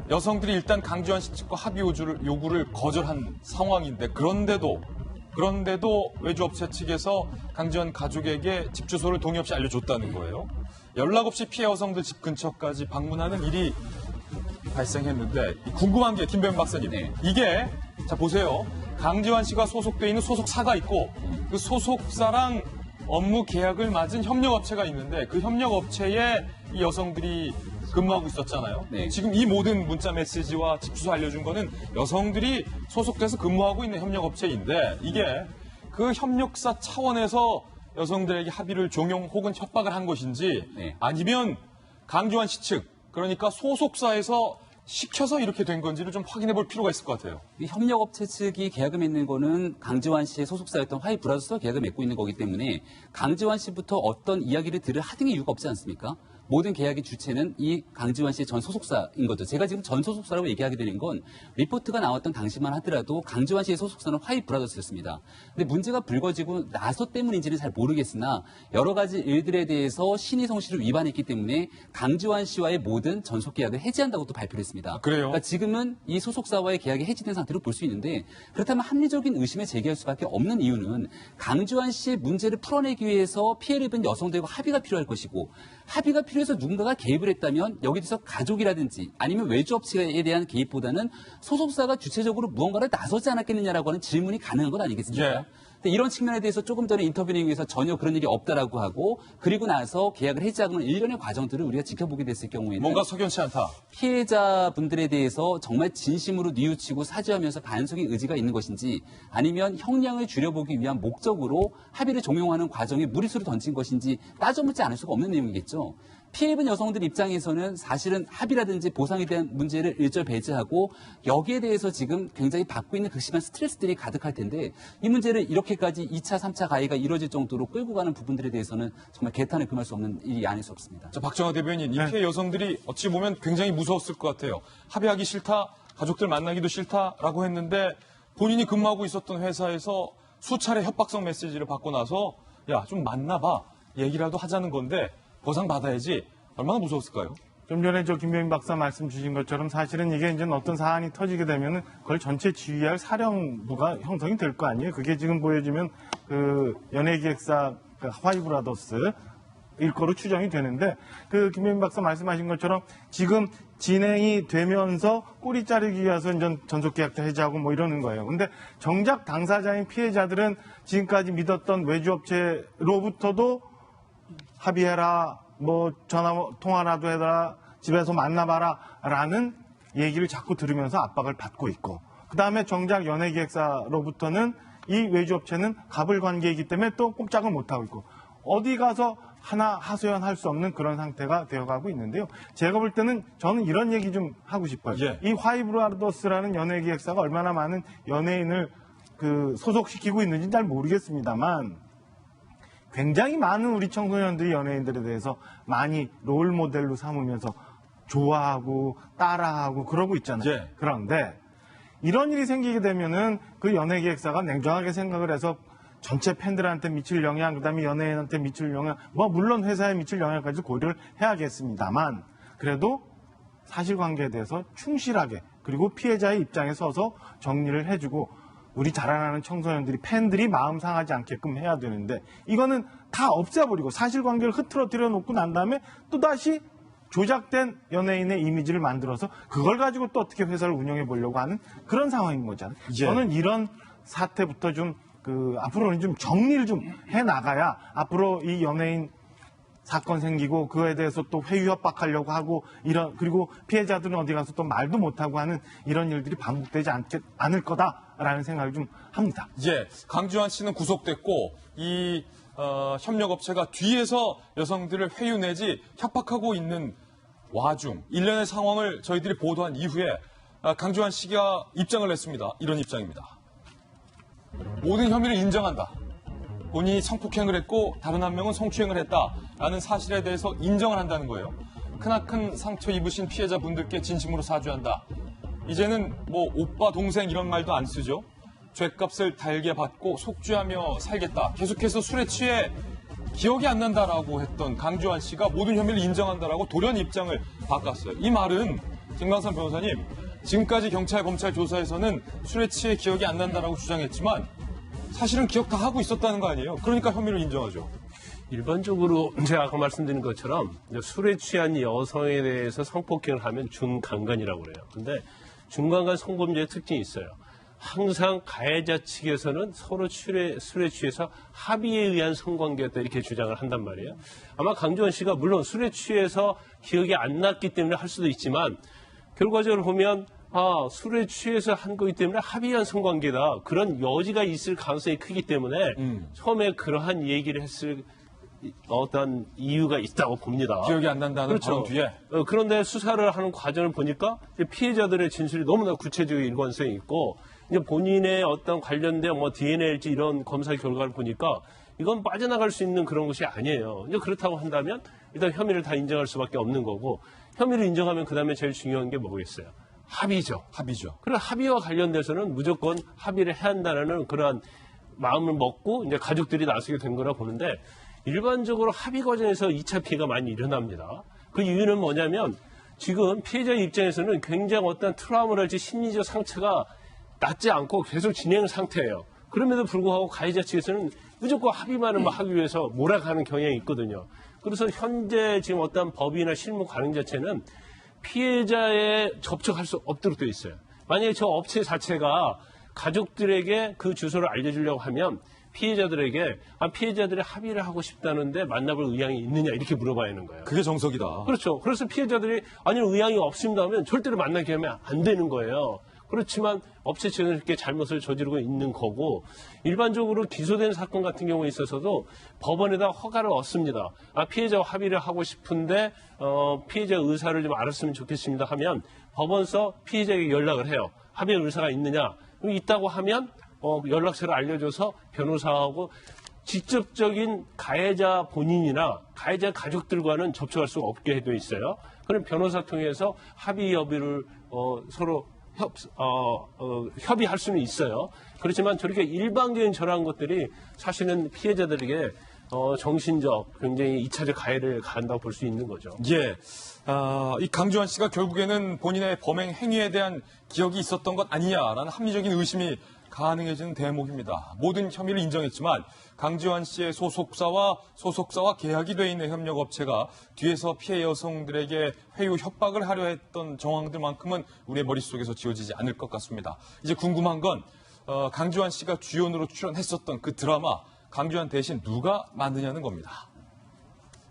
여성들이 일단 강지환 씨 측과 합의 요구를 거절한 상황인데 그런데도 외주업체 측에서 강지환 가족에게 집 주소를 동의 없이 알려줬다는 거예요. 연락 없이 피해 여성들 집 근처까지 방문하는 일이 발생했는데 궁금한 게 김배현 박사님, 이게 자 보세요. 강지환 씨가 소속돼 있는 소속사가 있고 그 소속사랑 업무 계약을 맺은 협력업체가 있는데 그 협력업체에 이 여성들이 근무하고 있었잖아요. 지금 이 모든 문자 메시지와 집 주소 알려준 거는 여성들이 소속돼서 근무하고 있는 협력업체인데 이게 그 협력사 차원에서 여성들에게 합의를 종용 혹은 협박을 한 것인지 아니면 강지환 씨 측, 그러니까 소속사에서 시켜서 이렇게 된 건지를 좀 확인해 볼 필요가 있을 것 같아요. 이 협력업체 측이 계약을 맺는 거는 강지환 씨의 소속사였던 화이브라더스와 계약을 맺고 있는 거기 때문에 강지환 씨부터 어떤 이야기를 들을 하등의 이유가 없지 않습니까? 모든 계약의 주체는 이 강지환 씨의 전 소속사인 거죠. 제가 지금 전 소속사라고 얘기하게 되는 건 리포트가 나왔던 당시만 하더라도 강지환 씨의 소속사는 화이브라더스였습니다. 근데 문제가 불거지고 나서 때문인지는 잘 모르겠으나 여러 가지 일들에 대해서 신의 성실을 위반했기 때문에 강지환 씨와의 모든 전속 계약을 해지한다고 또 발표를 했습니다. 그래요? 그러니까 지금은 이 소속사와의 계약이 해지된 상태로 볼 수 있는데 그렇다면 합리적인 의심을 제기할 수밖에 없는 이유는 강지환 씨의 문제를 풀어내기 위해서 피해를 입은 여성들과 합의가 필요할 것이고 합의가 필요해서 누군가가 개입을 했다면 여기에 대해서 가족이라든지 아니면 외주업체에 대한 개입보다는 소속사가 주체적으로 무언가를 나서지 않았겠느냐라고 하는 질문이 가능한 건 아니겠습니까? 근데 이런 측면에 대해서 조금 전에 인터뷰 내용에서 전혀 그런 일이 없다라고 하고 그리고 나서 계약을 해지하는 일련의 과정들을 우리가 지켜보게 됐을 경우에는 뭔가 석연치 않다. 피해자분들에 대해서 정말 진심으로 뉘우치고 사죄하면서 반성의 의지가 있는 것인지 아니면 형량을 줄여보기 위한 목적으로 합의를 종용하는 과정에 무리수를 던진 것인지 따져묻지 않을 수가 없는 내용이겠죠. 피해 입은 여성들 입장에서는 사실은 합의라든지 보상에 대한 문제를 일절 배제하고 여기에 대해서 지금 굉장히 받고 있는 극심한 스트레스들이 가득할 텐데 이 문제를 이렇게까지 2차, 3차 가해가 이뤄질 정도로 끌고 가는 부분들에 대해서는 정말 개탄을 금할 수 없는 일이 아닐 수 없습니다. 자, 박정화 대변인, 이 피해 여성들이 어찌 보면 굉장히 무서웠을 것 같아요. 합의하기 싫다, 가족들 만나기도 싫다라고 했는데 본인이 근무하고 있었던 회사에서 수차례 협박성 메시지를 받고 나서 야, 좀 만나봐, 얘기라도 하자는 건데 보상 받아야지. 얼마나 무서웠을까요? 좀 전에 김병민 박사 말씀 주신 것처럼 사실은 이게 이제 어떤 사안이 터지게 되면은 그걸 전체 지휘할 사령부가 형성이 될 거 아니에요. 그게 지금 보여지면 그 연예기획사 화이브라더스 일 거로 추정이 되는데 김병민 박사 말씀하신 것처럼 지금 진행이 되면서 꼬리 자르기 위해서 이제 전속계약자 해지하고 뭐 이러는 거예요. 근데 정작 당사자인 피해자들은 지금까지 믿었던 외주업체로부터도 합의해라, 뭐 전화 통화라도 해라, 집에서 만나봐라 라는 얘기를 자꾸 들으면서 압박을 받고 있고 그다음에 정작 연예기획사로부터는 이 외주업체는 갑을 관계이기 때문에 또 꼼짝을 못하고 있고 어디 가서 하나 하소연할 수 없는 그런 상태가 되어가고 있는데요. 제가 볼 때는 저는 이런 얘기 좀 하고 싶어요. 이 화이브라더스라는 연예기획사가 얼마나 많은 연예인을 소속시키고 있는지는 잘 모르겠습니다만 굉장히 많은 우리 청소년들이 연예인들에 대해서 많이 롤 모델로 삼으면서 좋아하고 따라하고 그러고 있잖아요. 그런데 이런 일이 생기게 되면은 그 연예기획사가 냉정하게 생각을 해서 전체 팬들한테 미칠 영향, 그다음에 연예인한테 미칠 영향, 뭐 물론 회사에 미칠 영향까지 고려를 해야겠습니다만 그래도 사실관계에 대해서 충실하게 그리고 피해자의 입장에 서서 정리를 해주고 우리 자라나는 청소년들이 팬들이 마음 상하지 않게끔 해야 되는데 이거는 다 없애버리고 사실관계를 흐트러뜨려 놓고 난 다음에 또다시 조작된 연예인의 이미지를 만들어서 그걸 가지고 또 어떻게 회사를 운영해 보려고 하는 그런 상황인 거잖아요. 저는 이런 사태부터 좀 앞으로는 좀 정리를 좀 해 나가야 앞으로 이 연예인 사건 생기고 그거에 대해서 또 회유 협박하려고 하고 그리고 피해자들은 어디 가서 또 말도 못하고 하는 이런 일들이 반복되지 않을 거다라는 생각을 좀 합니다. 예, 강주환 씨는 구속됐고 이 협력업체가 뒤에서 여성들을 회유 내지 협박하고 있는 와중 일련의 상황을 저희들이 보도한 이후에 강주환 씨가 입장을 냈습니다. 이런 입장입니다. 모든 혐의를 인정한다. 본인이 성폭행을 했고 다른 한 명은 성추행을 했다라는 사실에 대해서 인정을 한다는 거예요. 크나큰 상처 입으신 피해자분들께 진심으로 사죄한다. 이제는 뭐 오빠, 동생 이런 말도 안 쓰죠. 죗값을 달게 받고 속죄하며 살겠다. 계속해서 술에 취해 기억이 안 난다라고 했던 강주환 씨가 모든 혐의를 인정한다라고 돌연 입장을 바꿨어요. 이 말은 김광삼 변호사님, 지금까지 경찰, 검찰 조사에서는 술에 취해 기억이 안 난다라고 주장했지만 사실은 기억 다 하고 있었다는 거 아니에요? 그러니까 혐의를 인정하죠. 일반적으로 제가 아까 말씀드린 것처럼 술에 취한 여성에 대해서 성폭행을 하면 중강간이라고 그래요. 근데 중강간 성범죄의 특징이 있어요. 항상 가해자 측에서는 서로 술에 취해서 합의에 의한 성관계였다 이렇게 주장을 한단 말이에요. 아마 강주환 씨가 물론 술에 취해서 기억이 안 났기 때문에 할 수도 있지만 결과적으로 보면 술에 취해서 한 거기 때문에 합의한 성관계다. 그런 여지가 있을 가능성이 크기 때문에 처음에 그러한 얘기를 했을 어떤 이유가 있다고 봅니다. 기억이 안 난다는 그렇죠. 바로 뒤에. 그런데 수사를 하는 과정을 보니까 피해자들의 진술이 너무나 구체적인 일관성이 있고 이제 본인의 어떤 관련된 DNA일지 이런 검사 결과를 보니까 이건 빠져나갈 수 있는 그런 것이 아니에요. 이제 그렇다고 한다면 일단 혐의를 다 인정할 수밖에 없는 거고 혐의를 인정하면 그다음에 제일 중요한 게 뭐겠어요? 합의죠. 그런 합의와 관련돼서는 무조건 합의를 해야 한다는 그러한 마음을 먹고 이제 가족들이 나서게 된 거라 보는데 일반적으로 합의 과정에서 2차 피해가 많이 일어납니다. 그 이유는 뭐냐면 지금 피해자 입장에서는 굉장히 어떤 트라우마랄지 심리적 상처가 낫지 않고 계속 진행 상태예요. 그럼에도 불구하고 가해자 측에서는 무조건 합의만을 하기 위해서 몰아가는 경향이 있거든요. 그래서 현재 지금 어떤 법이나 실무 관행 자체는 피해자에 접촉할 수 없도록 되어 있어요. 만약에 저 업체 자체가 가족들에게 그 주소를 알려주려고 하면 피해자들에게 피해자들이 합의를 하고 싶다는데 만나볼 의향이 있느냐 이렇게 물어봐야 하는 거예요. 그게 정석이다. 그렇죠. 그래서 피해자들이 아니요 의향이 없습니다 하면 절대로 만나게 하면 안 되는 거예요. 그렇지만 업체 측은 이렇게 잘못을 저지르고 있는 거고 일반적으로 기소된 사건 같은 경우에 있어서도 법원에다 허가를 얻습니다. 피해자와 합의를 하고 싶은데 피해자 의사를 좀 알았으면 좋겠습니다 하면 법원서 피해자에게 연락을 해요. 합의 의사가 있느냐? 있다고 하면 연락처를 알려줘서 변호사하고 직접적인 가해자 본인이나 가해자 가족들과는 접촉할 수 없게 되어 있어요. 그럼 변호사 통해서 합의 여부를 서로 협의할 수는 있어요. 그렇지만 저렇게 일방적인 저러한 것들이 사실은 피해자들에게 정신적 굉장히 2차적 가해를 가한다고 볼 수 있는 거죠. 예. 이 강주환 씨가 결국에는 본인의 범행 행위에 대한 기억이 있었던 것 아니냐라는 합리적인 의심이 가능해지는 대목입니다. 모든 혐의를 인정했지만 강지환 씨의 소속사와 계약이 돼 있는 협력업체가 뒤에서 피해 여성들에게 회유 협박을 하려 했던 정황들만큼은 우리의 머릿속에서 지워지지 않을 것 같습니다. 이제 궁금한 건 강지환 씨가 주연으로 출연했었던 그 드라마 강지환 대신 누가 만드냐는 겁니다.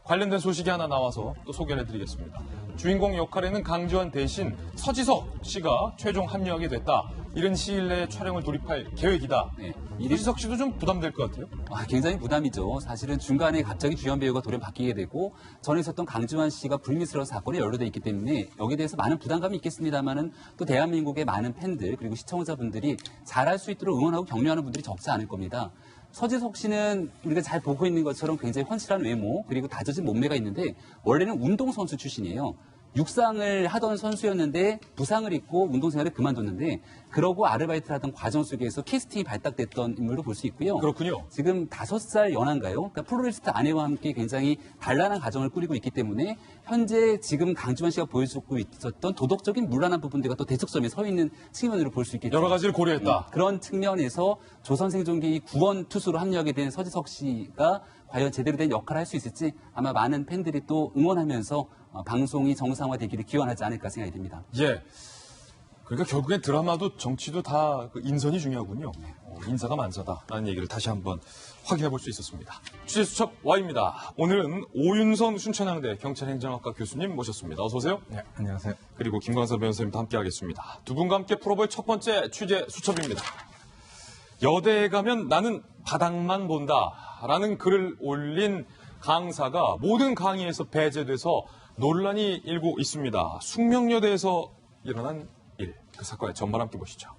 관련된 소식이 하나 나와서 또 소개를 해드리겠습니다. 주인공 역할에는 강지환 대신 서지석 씨가 최종 합류하게 됐다. 이른 시일 내에 촬영을 돌입할 계획이다. 네. 서지석 씨도 좀 부담될 것 같아요. 굉장히 부담이죠. 사실은 중간에 갑자기 주연 배우가 돌연 바뀌게 되고 전에 있었던 강지환 씨가 불미스러운 사건에 연루돼 있기 때문에 여기에 대해서 많은 부담감이 있겠습니다만은 또 대한민국의 많은 팬들 그리고 시청자분들이 잘할 수 있도록 응원하고 격려하는 분들이 적지 않을 겁니다. 서지석 씨는 우리가 잘 보고 있는 것처럼 굉장히 헌실한 외모 그리고 다져진 몸매가 있는데 원래는 운동선수 출신이에요. 육상을 하던 선수였는데 부상을 입고 운동생활을 그만뒀는데 그러고 아르바이트를 하던 과정 속에서 캐스팅이 발탁됐던 인물로 볼 수 있고요. 그렇군요. 지금 5살 연하인가요? 그러니까 프로레슬러 아내와 함께 굉장히 단란한 가정을 꾸리고 있기 때문에 현재 지금 강지환 씨가 보여주고 있었던 도덕적인 문란한 부분들과 또 대척점에 서 있는 측면으로 볼 수 있겠죠. 여러 가지를 고려했다. 그런 측면에서 조선생존기 구원 투수로 합류하게 된 서지석 씨가 과연 제대로 된 역할을 할 수 있을지 아마 많은 팬들이 또 응원하면서 방송이 정상화되기를 기원하지 않을까 생각이 듭니다. 예. 그러니까 결국엔 드라마도 정치도 다 그 인선이 중요하군요. 인사가 만사다라는 얘기를 다시 한번 확인해 볼 수 있었습니다. 취재수첩 Y입니다. 오늘은 오윤성 순천향대 경찰행정학과 교수님 모셨습니다. 어서 오세요. 네, 안녕하세요. 그리고 김광석 변호사님도 함께 하겠습니다. 두 분과 함께 풀어볼 첫 번째 취재수첩입니다. 여대에 가면 나는 바닥만 본다라는 글을 올린 강사가 모든 강의에서 배제돼서 논란이 일고 있습니다. 숙명여대에서 일어난 일, 그 사건의 전말 함께 보시죠.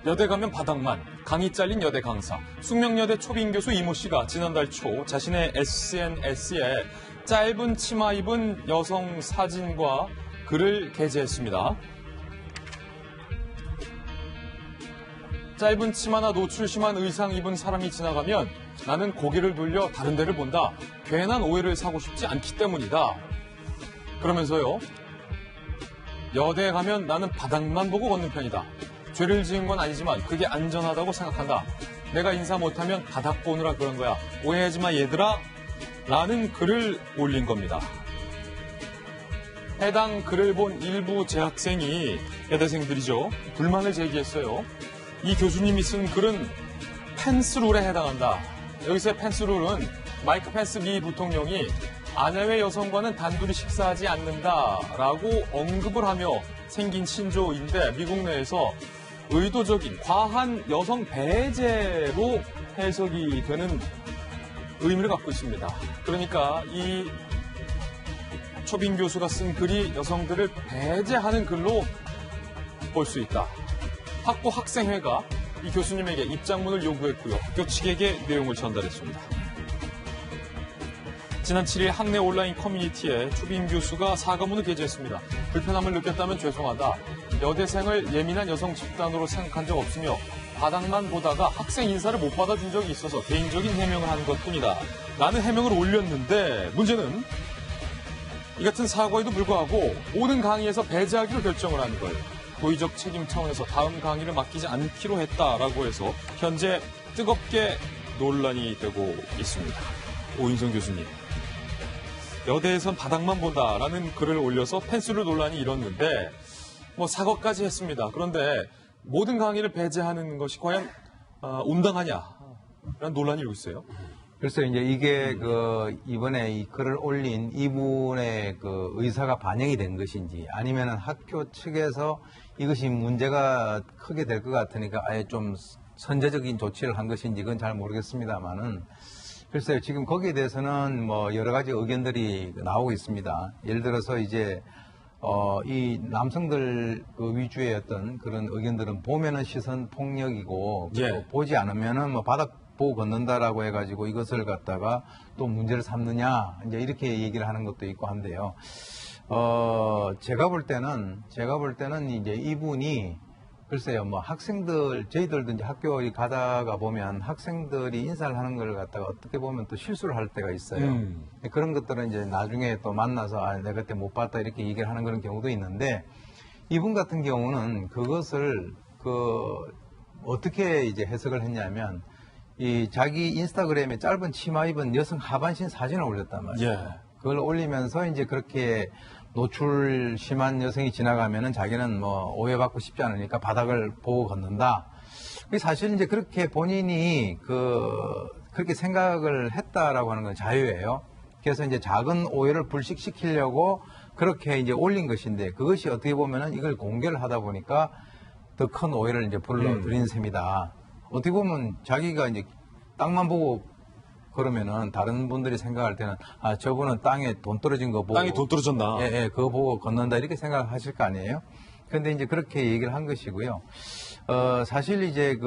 여대 가면 바닥만, 강의 잘린 여대 강사. 숙명여대 초빙 교수 이모 씨가 지난달 초 자신의 SNS에 짧은 치마 입은 여성 사진과 글을 게재했습니다. 짧은 치마나 노출 심한 의상 입은 사람이 지나가면 나는 고개를 돌려 다른 데를 본다. 괜한 오해를 사고 싶지 않기 때문이다. 그러면서요. 여대에 가면 나는 바닥만 보고 걷는 편이다. 죄를 지은 건 아니지만 그게 안전하다고 생각한다. 내가 인사 못하면 바닥 보느라 그런 거야. 오해하지 마 얘들아. 라는 글을 올린 겁니다. 해당 글을 본 일부 재학생이 여대생들이죠. 불만을 제기했어요. 이 교수님이 쓴 글은 펜스룰에 해당한다. 여기서의 펜스룰은 마이크 펜스 미 부통령이 아내외 여성과는 단둘이 식사하지 않는다라고 언급을 하며 생긴 신조어인데 미국 내에서 의도적인 과한 여성 배제로 해석이 되는 의미를 갖고 있습니다. 그러니까 이 초빙 교수가 쓴 글이 여성들을 배제하는 글로 볼 수 있다. 학부 학생회가 이 교수님에게 입장문을 요구했고요. 학교 측에게 내용을 전달했습니다. 지난 7일 학내 온라인 커뮤니티에 초빙 교수가 사과문을 게재했습니다. 불편함을 느꼈다면 죄송하다. 여대생을 예민한 여성 집단으로 생각한 적 없으며 바닥만 보다가 학생 인사를 못 받아준 적이 있어서 개인적인 해명을 한 것뿐이다. 라는 해명을 올렸는데 문제는 이 같은 사과에도 불구하고 모든 강의에서 배제하기로 결정을 한 거예요. 도의적 책임 차원에서 다음 강의를 맡기지 않기로 했다라고 해서 현재 뜨겁게 논란이 되고 있습니다. 오윤성 교수님. 여대에선 바닥만 본다라는 글을 올려서 펜스룰 논란이 일었는데 사과까지 했습니다. 그런데 모든 강의를 배제하는 것이 과연 온당하냐라는 논란이 일고 있어요. 그래서 이제 이게 이번에 이 글을 올린 이분의 의사가 반영이 된 것인지 아니면은 학교 측에서 이것이 문제가 크게 될 것 같으니까 아예 좀 선제적인 조치를 한 것인지 그건 잘 모르겠습니다만은 글쎄요, 지금 거기에 대해서는 여러 가지 의견들이 나오고 있습니다. 예를 들어서 이제 이 남성들 위주의 어떤 그런 의견들은 보면은 시선 폭력이고 보지 않으면은 바닥 보고 걷는다라고 해가지고 이것을 갖다가 또 문제를 삼느냐 이제 이렇게 얘기를 하는 것도 있고 한데요. 제가 볼 때는 이제 이분이 글쎄요, 학생들, 저희들도 이제 학교에 가다가 보면 학생들이 인사를 하는 걸 갖다가 어떻게 보면 또 실수를 할 때가 있어요. 그런 것들은 이제 나중에 또 만나서 내가 그때 못 봤다 이렇게 얘기를 하는 그런 경우도 있는데 이분 같은 경우는 그것을 어떻게 이제 해석을 했냐면 이 자기 인스타그램에 짧은 치마 입은 여성 하반신 사진을 올렸단 말이에요. 그걸 올리면서 이제 그렇게 노출 심한 여성이 지나가면은 자기는 오해받고 싶지 않으니까 바닥을 보고 걷는다. 사실 이제 그렇게 본인이 그렇게 생각을 했다라고 하는 건 자유예요. 그래서 이제 작은 오해를 불식시키려고 그렇게 이제 올린 것인데 그것이 어떻게 보면은 이걸 공개를 하다 보니까 더 큰 오해를 이제 불러들인 셈이다. 어떻게 보면 자기가 이제 땅만 보고 그러면은 다른 분들이 생각할 때는 저분은 땅에 돈 떨어진 거 보고 땅에 돈 떨어졌나? 예, 그거 보고 걷는다 이렇게 생각하실 거 아니에요? 근데 이제 그렇게 얘기를 한 것이고요. 사실 이제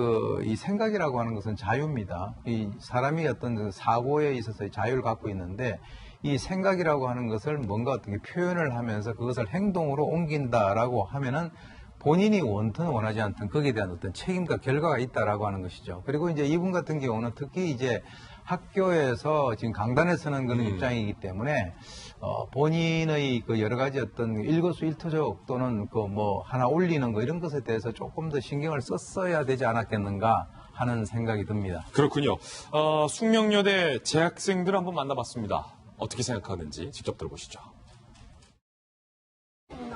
이 생각이라고 하는 것은 자유입니다. 이 사람이 어떤 사고에 있어서 자유를 갖고 있는데 이 생각이라고 하는 것을 뭔가 어떤 게 표현을 하면서 그것을 행동으로 옮긴다라고 하면은 본인이 원든 원하지 않든 거기에 대한 어떤 책임과 결과가 있다라고 하는 것이죠. 그리고 이제 이분 같은 경우는 특히 이제 학교에서 지금 강단에 서는 그런 입장이기 때문에 본인의 여러 가지 어떤 일거수일투족 또는 하나 올리는 거 이런 것에 대해서 조금 더 신경을 썼어야 되지 않았겠는가 하는 생각이 듭니다. 그렇군요. 숙명여대 재학생들 한번 만나봤습니다. 어떻게 생각하는지 직접 들어보시죠.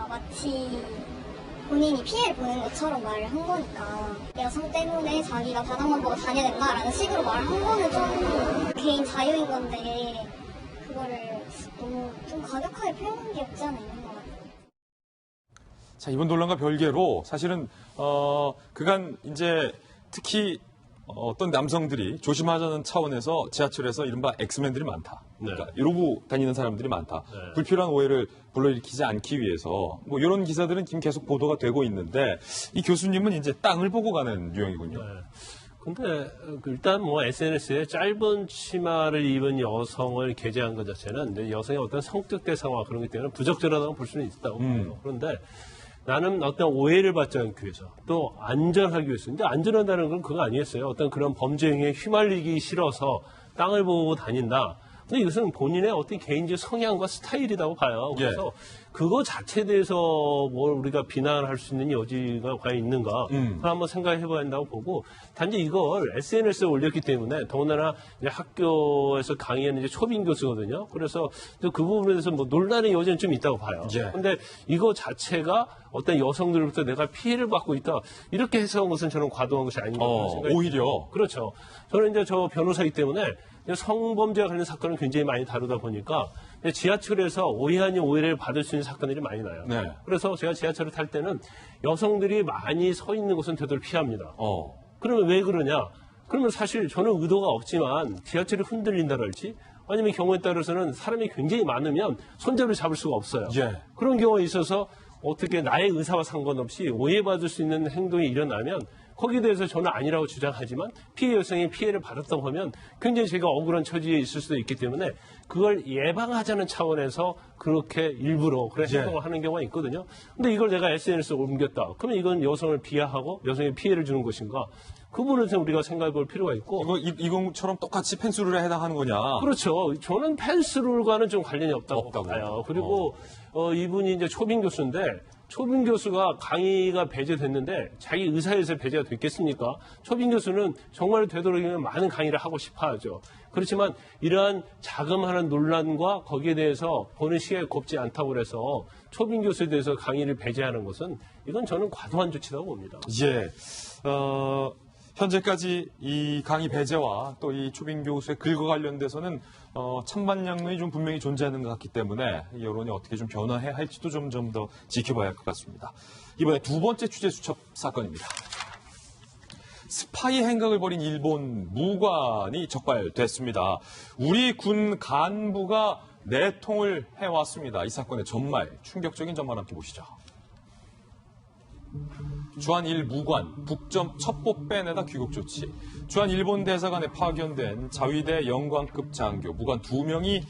마치 본인이 피해를 보는 것처럼 말을 한 거니까 여성 때문에 자기가 바닥만 보고 다녀야 된다라는 식으로 말을 한 거는 좀 개인 자유인 건데 그거를 너무 좀 과격하게 표현한 게 없지 않아 있는 것 같아요. 자, 이번 논란과 별개로 사실은 그간 이제 특히 어떤 남성들이 조심하자는 차원에서 지하철에서 이른바 엑스맨들이 많다. 그러니까 이러고 다니는 사람들이 많다. 불필요한 오해를 불러일으키지 않기 위해서 뭐 이런 기사들은 지금 계속 보도가 되고 있는데 이 교수님은 이제 땅을 보고 가는 유형이군요. 근데 일단 뭐 SNS에 짧은 치마를 입은 여성을 게재한 것 자체는 여성의 어떤 성적 대상화 그런 것 때문에 부적절하다고 볼 수는 있다고 봐요. 그런데 나는 어떤 오해를 받지 않기 위해서 또 안전하기 위해서. 근데 안전하다는 건 그거 아니었어요. 어떤 그런 범죄 행위에 휘말리기 싫어서 땅을 보고 다닌다. 근데 이것은 본인의 어떤 개인적 성향과 스타일이라고 봐요. 그래서 그거 자체에 대해서 뭘 우리가 비난할 수 있는 여지가 과연 있는가 그걸 한번 생각해 봐야 한다고 보고 단지 이걸 SNS에 올렸기 때문에 더군다나 이제 학교에서 강의하는 이제 초빙 교수거든요. 그래서 그 부분에 대해서 뭐 논란의 여지는 좀 있다고 봐요. 근데 이거 자체가 어떤 여성들로부터 내가 피해를 받고 있다 이렇게 해석한 것은 저는 과도한 것이 아닌가 생각이 오히려 그렇죠. 저는 이제 저 변호사이기 때문에 성범죄와 관련 사건을 굉장히 많이 다루다 보니까 지하철에서 오해 아닌 오해를 받을 수 있는 사건들이 많이 나요. 그래서 제가 지하철을 탈 때는 여성들이 많이 서 있는 곳은 되도록 피합니다. 그러면 왜 그러냐? 그러면 사실 저는 의도가 없지만 지하철이 흔들린다랄지 아니면 경우에 따라서는 사람이 굉장히 많으면 손잡이를 잡을 수가 없어요. 그런 경우에 있어서 어떻게 나의 의사와 상관없이 오해받을 수 있는 행동이 일어나면 거기에 대해서 저는 아니라고 주장하지만 피해 여성이 피해를 받았다고 하면 굉장히 제가 억울한 처지에 있을 수도 있기 때문에 그걸 예방하자는 차원에서 그렇게 일부러 그런 행동을 하는 경우가 있거든요. 근데 이걸 내가 SNS에 옮겼다. 그러면 이건 여성을 비하하고 여성에 피해를 주는 것인가? 그 부분에서 우리가 생각해 볼 필요가 있고. 이거처럼 똑같이 펜스룰에 해당하는 거냐? 그렇죠. 저는 펜스룰과는 좀 관련이 없다고 봐요. 그리고 이분이 이제 초빙 교수인데 초빙 교수가 강의가 배제됐는데 자기 의사에서 배제가 됐겠습니까? 초빙 교수는 정말 되도록이면 많은 강의를 하고 싶어 하죠. 그렇지만 이러한 자금하는 논란과 거기에 대해서 보는 시각이 곱지 않다고 그래서 초빙 교수에 대해서 강의를 배제하는 것은 이건 저는 과도한 조치라고 봅니다. 현재까지 이 강의 배제와 또 이 초빙 교수의 글과 관련돼서는 찬반양론이 좀 분명히 존재하는 것 같기 때문에 여론이 어떻게 좀 변화해야 할지도 좀 더 지켜봐야 할 것 같습니다. 이번에 두 번째 취재 수첩 사건입니다. 스파이 행각을 벌인 일본 무관이 적발됐습니다. 우리 군 간부가 내통을 해왔습니다. 이 사건의 전말, 충격적인 전말 함께 보시죠. 주한 일 무관, 북점 첩보 빼내다 귀국 조치. 주한 일본 대사관에 파견된 자위대 영광급 장교 무관 2명이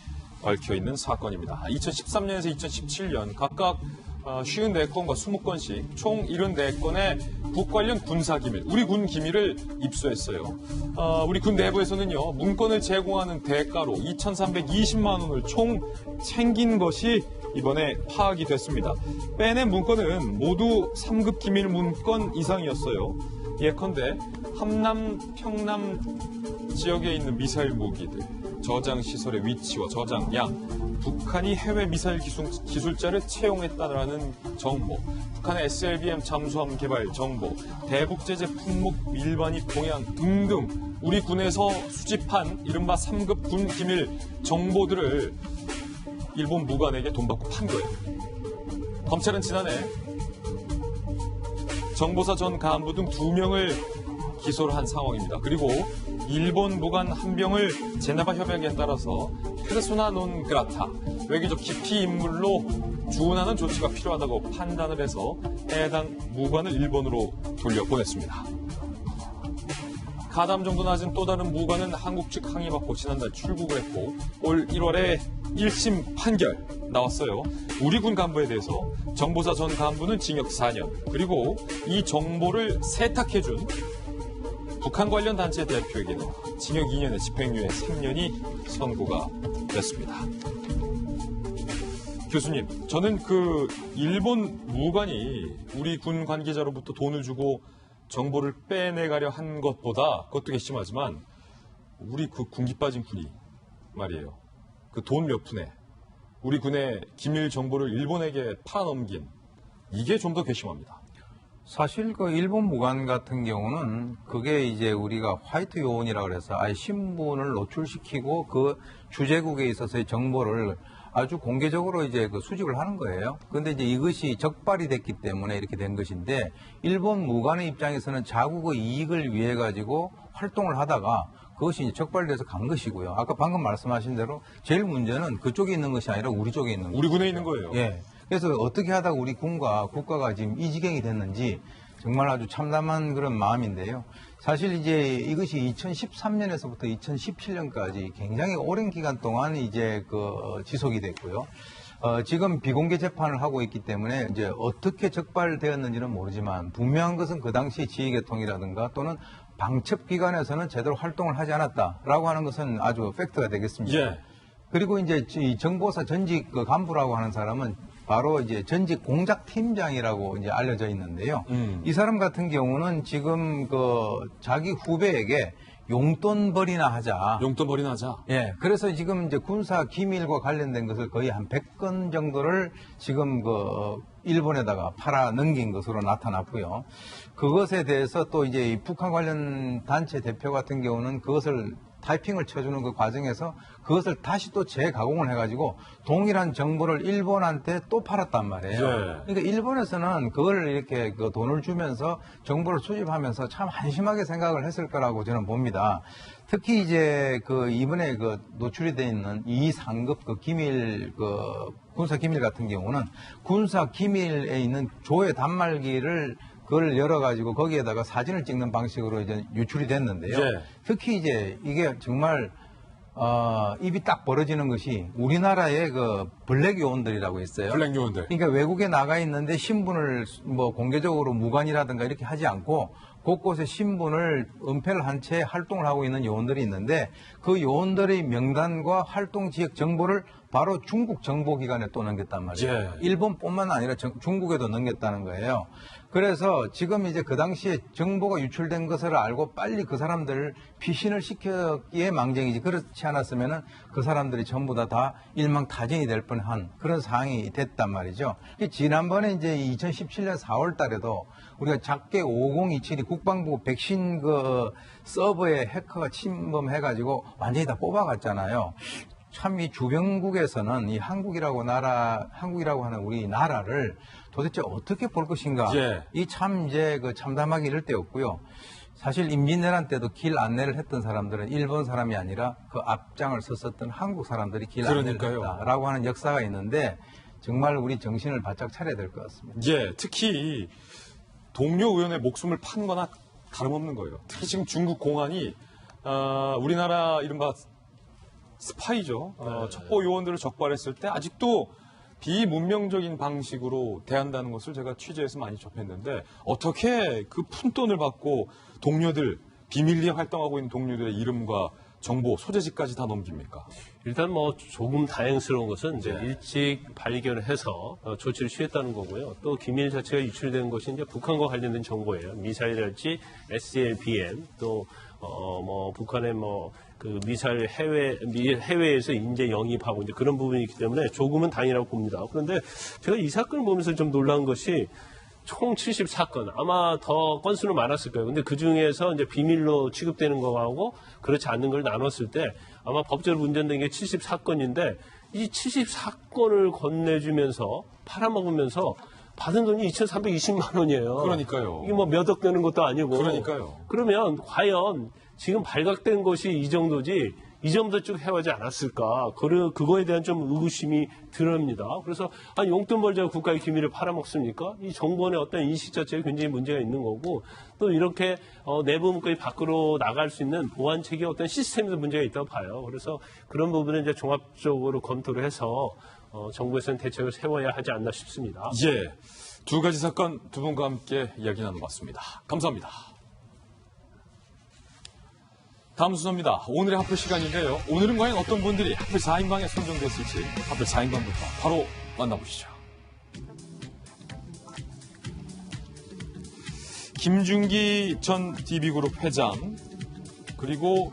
얽혀있는 사건입니다. 2013년에서 2017년 각각 54건과 20건씩 총 74건의 북 관련 군사기밀, 우리 군 기밀을 입수했어요. 우리 군 내부에서는요, 문건을 제공하는 대가로 2,320만 원을 총 챙긴 것이 이번에 파악이 됐습니다. 빼낸 문건은 모두 3급 기밀 문건 이상이었어요. 예컨대 함남, 평남 지역에 있는 미사일 무기들, 저장 시설의 위치와 저장량, 북한이 해외 미사일 기술자를 채용했다라는 정보, 북한의 SLBM 잠수함 개발 정보, 대북제재 품목 일반입 동향 등등 우리 군에서 수집한 이른바 3급 군 기밀 정보들을 일본 무관에게 돈 받고 판 거예요. 검찰은 지난해 정보사 전 간부 등 2명을 기소를 한 상황입니다. 그리고 일본 무관 1명을 제네바 협약에 따라서 페르소나 논 그라타, 외교적 기피 인물로 주운하는 조치가 필요하다고 판단을 해서 해당 무관을 일본으로 돌려보냈습니다. 가담 정도 낮은 또 다른 무관은 한국 측 항의받고 지난달 출국을 했고 올 1월에 1심 판결 나왔어요. 우리 군 간부에 대해서 정보사 전 간부는 징역 4년, 그리고 이 정보를 세탁해준 북한 관련 단체 대표에게는 징역 2년에 집행유예 3년이 선고가 됐습니다. 교수님, 저는 그 일본 무관이 우리 군 관계자로부터 돈을 주고 정보를 빼내가려 한 것보다 그것도 괘씸하지만 우리 그 군기 빠진 군이 말이에요. 그 돈 몇 푼에 우리 군의 기밀 정보를 일본에게 팔아넘긴 이게 좀 더 괘씸합니다. 사실 그 일본 무관 같은 경우는 그게 이제 우리가 화이트 요원이라고 그래서 아예 신분을 노출시키고 그 주재국에 있어서의 정보를 아주 공개적으로 이제 그 수집을 하는 거예요. 그런데 이제 이것이 적발이 됐기 때문에 이렇게 된 것인데 일본 무관의 입장에서는 자국의 이익을 위해 가지고 활동을 하다가 그것이 이제 적발돼서 간 것이고요. 아까 방금 말씀하신 대로 제일 문제는 그쪽에 있는 것이 아니라 우리 쪽에 있는 거예요. 우리 군에 있는 거예요. 예. 그래서 어떻게 하다가 우리 군과 국가가 지금 이 지경이 됐는지 정말 아주 참담한 그런 마음인데요. 사실 이제 이것이 2013년에서부터 2017년까지 굉장히 오랜 기간 동안 이제 그 지속이 됐고요. 지금 비공개 재판을 하고 있기 때문에 이제 어떻게 적발되었는지는 모르지만 분명한 것은 그 당시 지휘계통이라든가 또는 방첩기관에서는 제대로 활동을 하지 않았다라고 하는 것은 아주 팩트가 되겠습니다. 예. 그리고 이제 이 정보사 전직 그 간부라고 하는 사람은 바로 이제 전직 공작팀장이라고 이제 알려져 있는데요. 이 사람 같은 경우는 지금 그 자기 후배에게 용돈벌이나 하자. 용돈벌이나 하자. 예. 그래서 지금 이제 군사 기밀과 관련된 것을 거의 한 100건 정도를 지금 그 일본에다가 팔아 넘긴 것으로 나타났고요. 그것에 대해서 또 이제 이 북한 관련 단체 대표 같은 경우는 그것을 타이핑을 쳐주는 그 과정에서 그것을 다시 또 재가공을 해가지고 동일한 정보를 일본한테 또 팔았단 말이에요. 그러니까 일본에서는 그걸 이렇게 그 돈을 주면서 정보를 수집하면서 참 한심하게 생각을 했을 거라고 저는 봅니다. 특히 이제 그 이번에 그 노출이 돼 있는 2상급 그 기밀 그 군사 기밀 같은 경우는 군사 기밀에 있는 조의 단말기를 그걸 열어가지고 거기에다가 사진을 찍는 방식으로 이제 유출이 됐는데요. 네. 특히 이제 이게 정말 입이 딱 벌어지는 것이 우리나라의 그 블랙 요원들이라고 있어요. 블랙 요원들. 그러니까 외국에 나가 있는데 신분을 뭐 공개적으로 무관이라든가 이렇게 하지 않고 곳곳에 신분을 은폐를 한 채 활동을 하고 있는 요원들이 있는데 그 요원들의 명단과 활동 지역 정보를 바로 중국 정보기관에 또 넘겼단 말이에요. 예. 일본뿐만 아니라 중국에도 넘겼다는 거예요. 그래서 지금 이제 그 당시에 정보가 유출된 것을 알고 빨리 그 사람들을 피신을 시켰기에 망정이지 그렇지 않았으면은 그 사람들이 전부 다 일망타진이 될 뻔한 그런 상황이 됐단 말이죠. 지난번에 이제 2017년 4월 달에도 우리가 작게 5027이 국방부 백신 그 서버에 해커가 침범해가지고 완전히 다 뽑아갔잖아요. 참 이 주변국에서는 이 한국이라고 하는 우리 나라를 도대체 어떻게 볼 것인가. 예. 이 참 이제 그 참담하기 이를 데 없고요. 사실 임진왜란 때도 길 안내를 했던 사람들은 일본 사람이 아니라 그 앞장을 섰었던 한국 사람들이 길 안내를 했다라고 하는 역사가 있는데 정말 우리 정신을 바짝 차려야 될 것 같습니다. 예, 특히 동료 의원의 목숨을 판 거나 다름없는 거예요. 특히 지금 중국 공안이 우리나라 이른바 스파이죠. 첩보 요원들을 적발했을 때 아직도 비문명적인 방식으로 대한다는 것을 제가 취재해서 많이 접했는데 어떻게 그 푼돈을 받고 동료들, 비밀리에 활동하고 있는 동료들의 이름과 정보, 소재지까지 다 넘깁니까? 일단 뭐 조금 다행스러운 것은 이제 일찍 발견을 해서 조치를 취했다는 거고요. 또 기밀 자체가 유출된 것이 이제 북한과 관련된 정보예요. 미사일이랄지 SLBM 또 뭐 북한의 뭐 그 미사일 해외에서 인재 영입하고 이제 그런 부분이 있기 때문에 조금은 다행이라고 봅니다. 그런데 제가 이 사건을 보면서 좀 놀란 것이 총 74건, 아마 더 건수는 많았을 거예요. 근데 그 중에서 이제 비밀로 취급되는 거하고 그렇지 않는 걸 나눴을 때 아마 법적으로 문제된 게 74건인데 이 74건을 건네주면서 팔아먹으면서 받은 돈이 2,320만 원이에요. 그러니까요. 이게 뭐 몇 억 되는 것도 아니고. 그러니까요. 그러면 과연 지금 발각된 것이 이 정도지 이 정도 쭉 해오지 않았을까. 그거에 대한 좀 의구심이 들어옵니다. 그래서 용돈 벌자고 국가의 기밀을 팔아먹습니까? 이 정부의 어떤 인식 자체에 굉장히 문제가 있는 거고 또 이렇게 내부 문건이 밖으로 나갈 수 있는 보안 체계 어떤 시스템에도 문제가 있다고 봐요. 그래서 그런 부분은 이제 종합적으로 검토를 해서 정부에서는 대책을 세워야 하지 않나 싶습니다. 예. 두 가지 사건 두 분과 함께 이야기 나눠봤습니다. 감사합니다. 다음 순서입니다. 오늘의 하플 시간인데요. 오늘은 과연 어떤 분들이 하플 4인방에 선정됐을지 하플 4인방부터 바로 만나보시죠. 김준기 전 DB그룹 회장, 그리고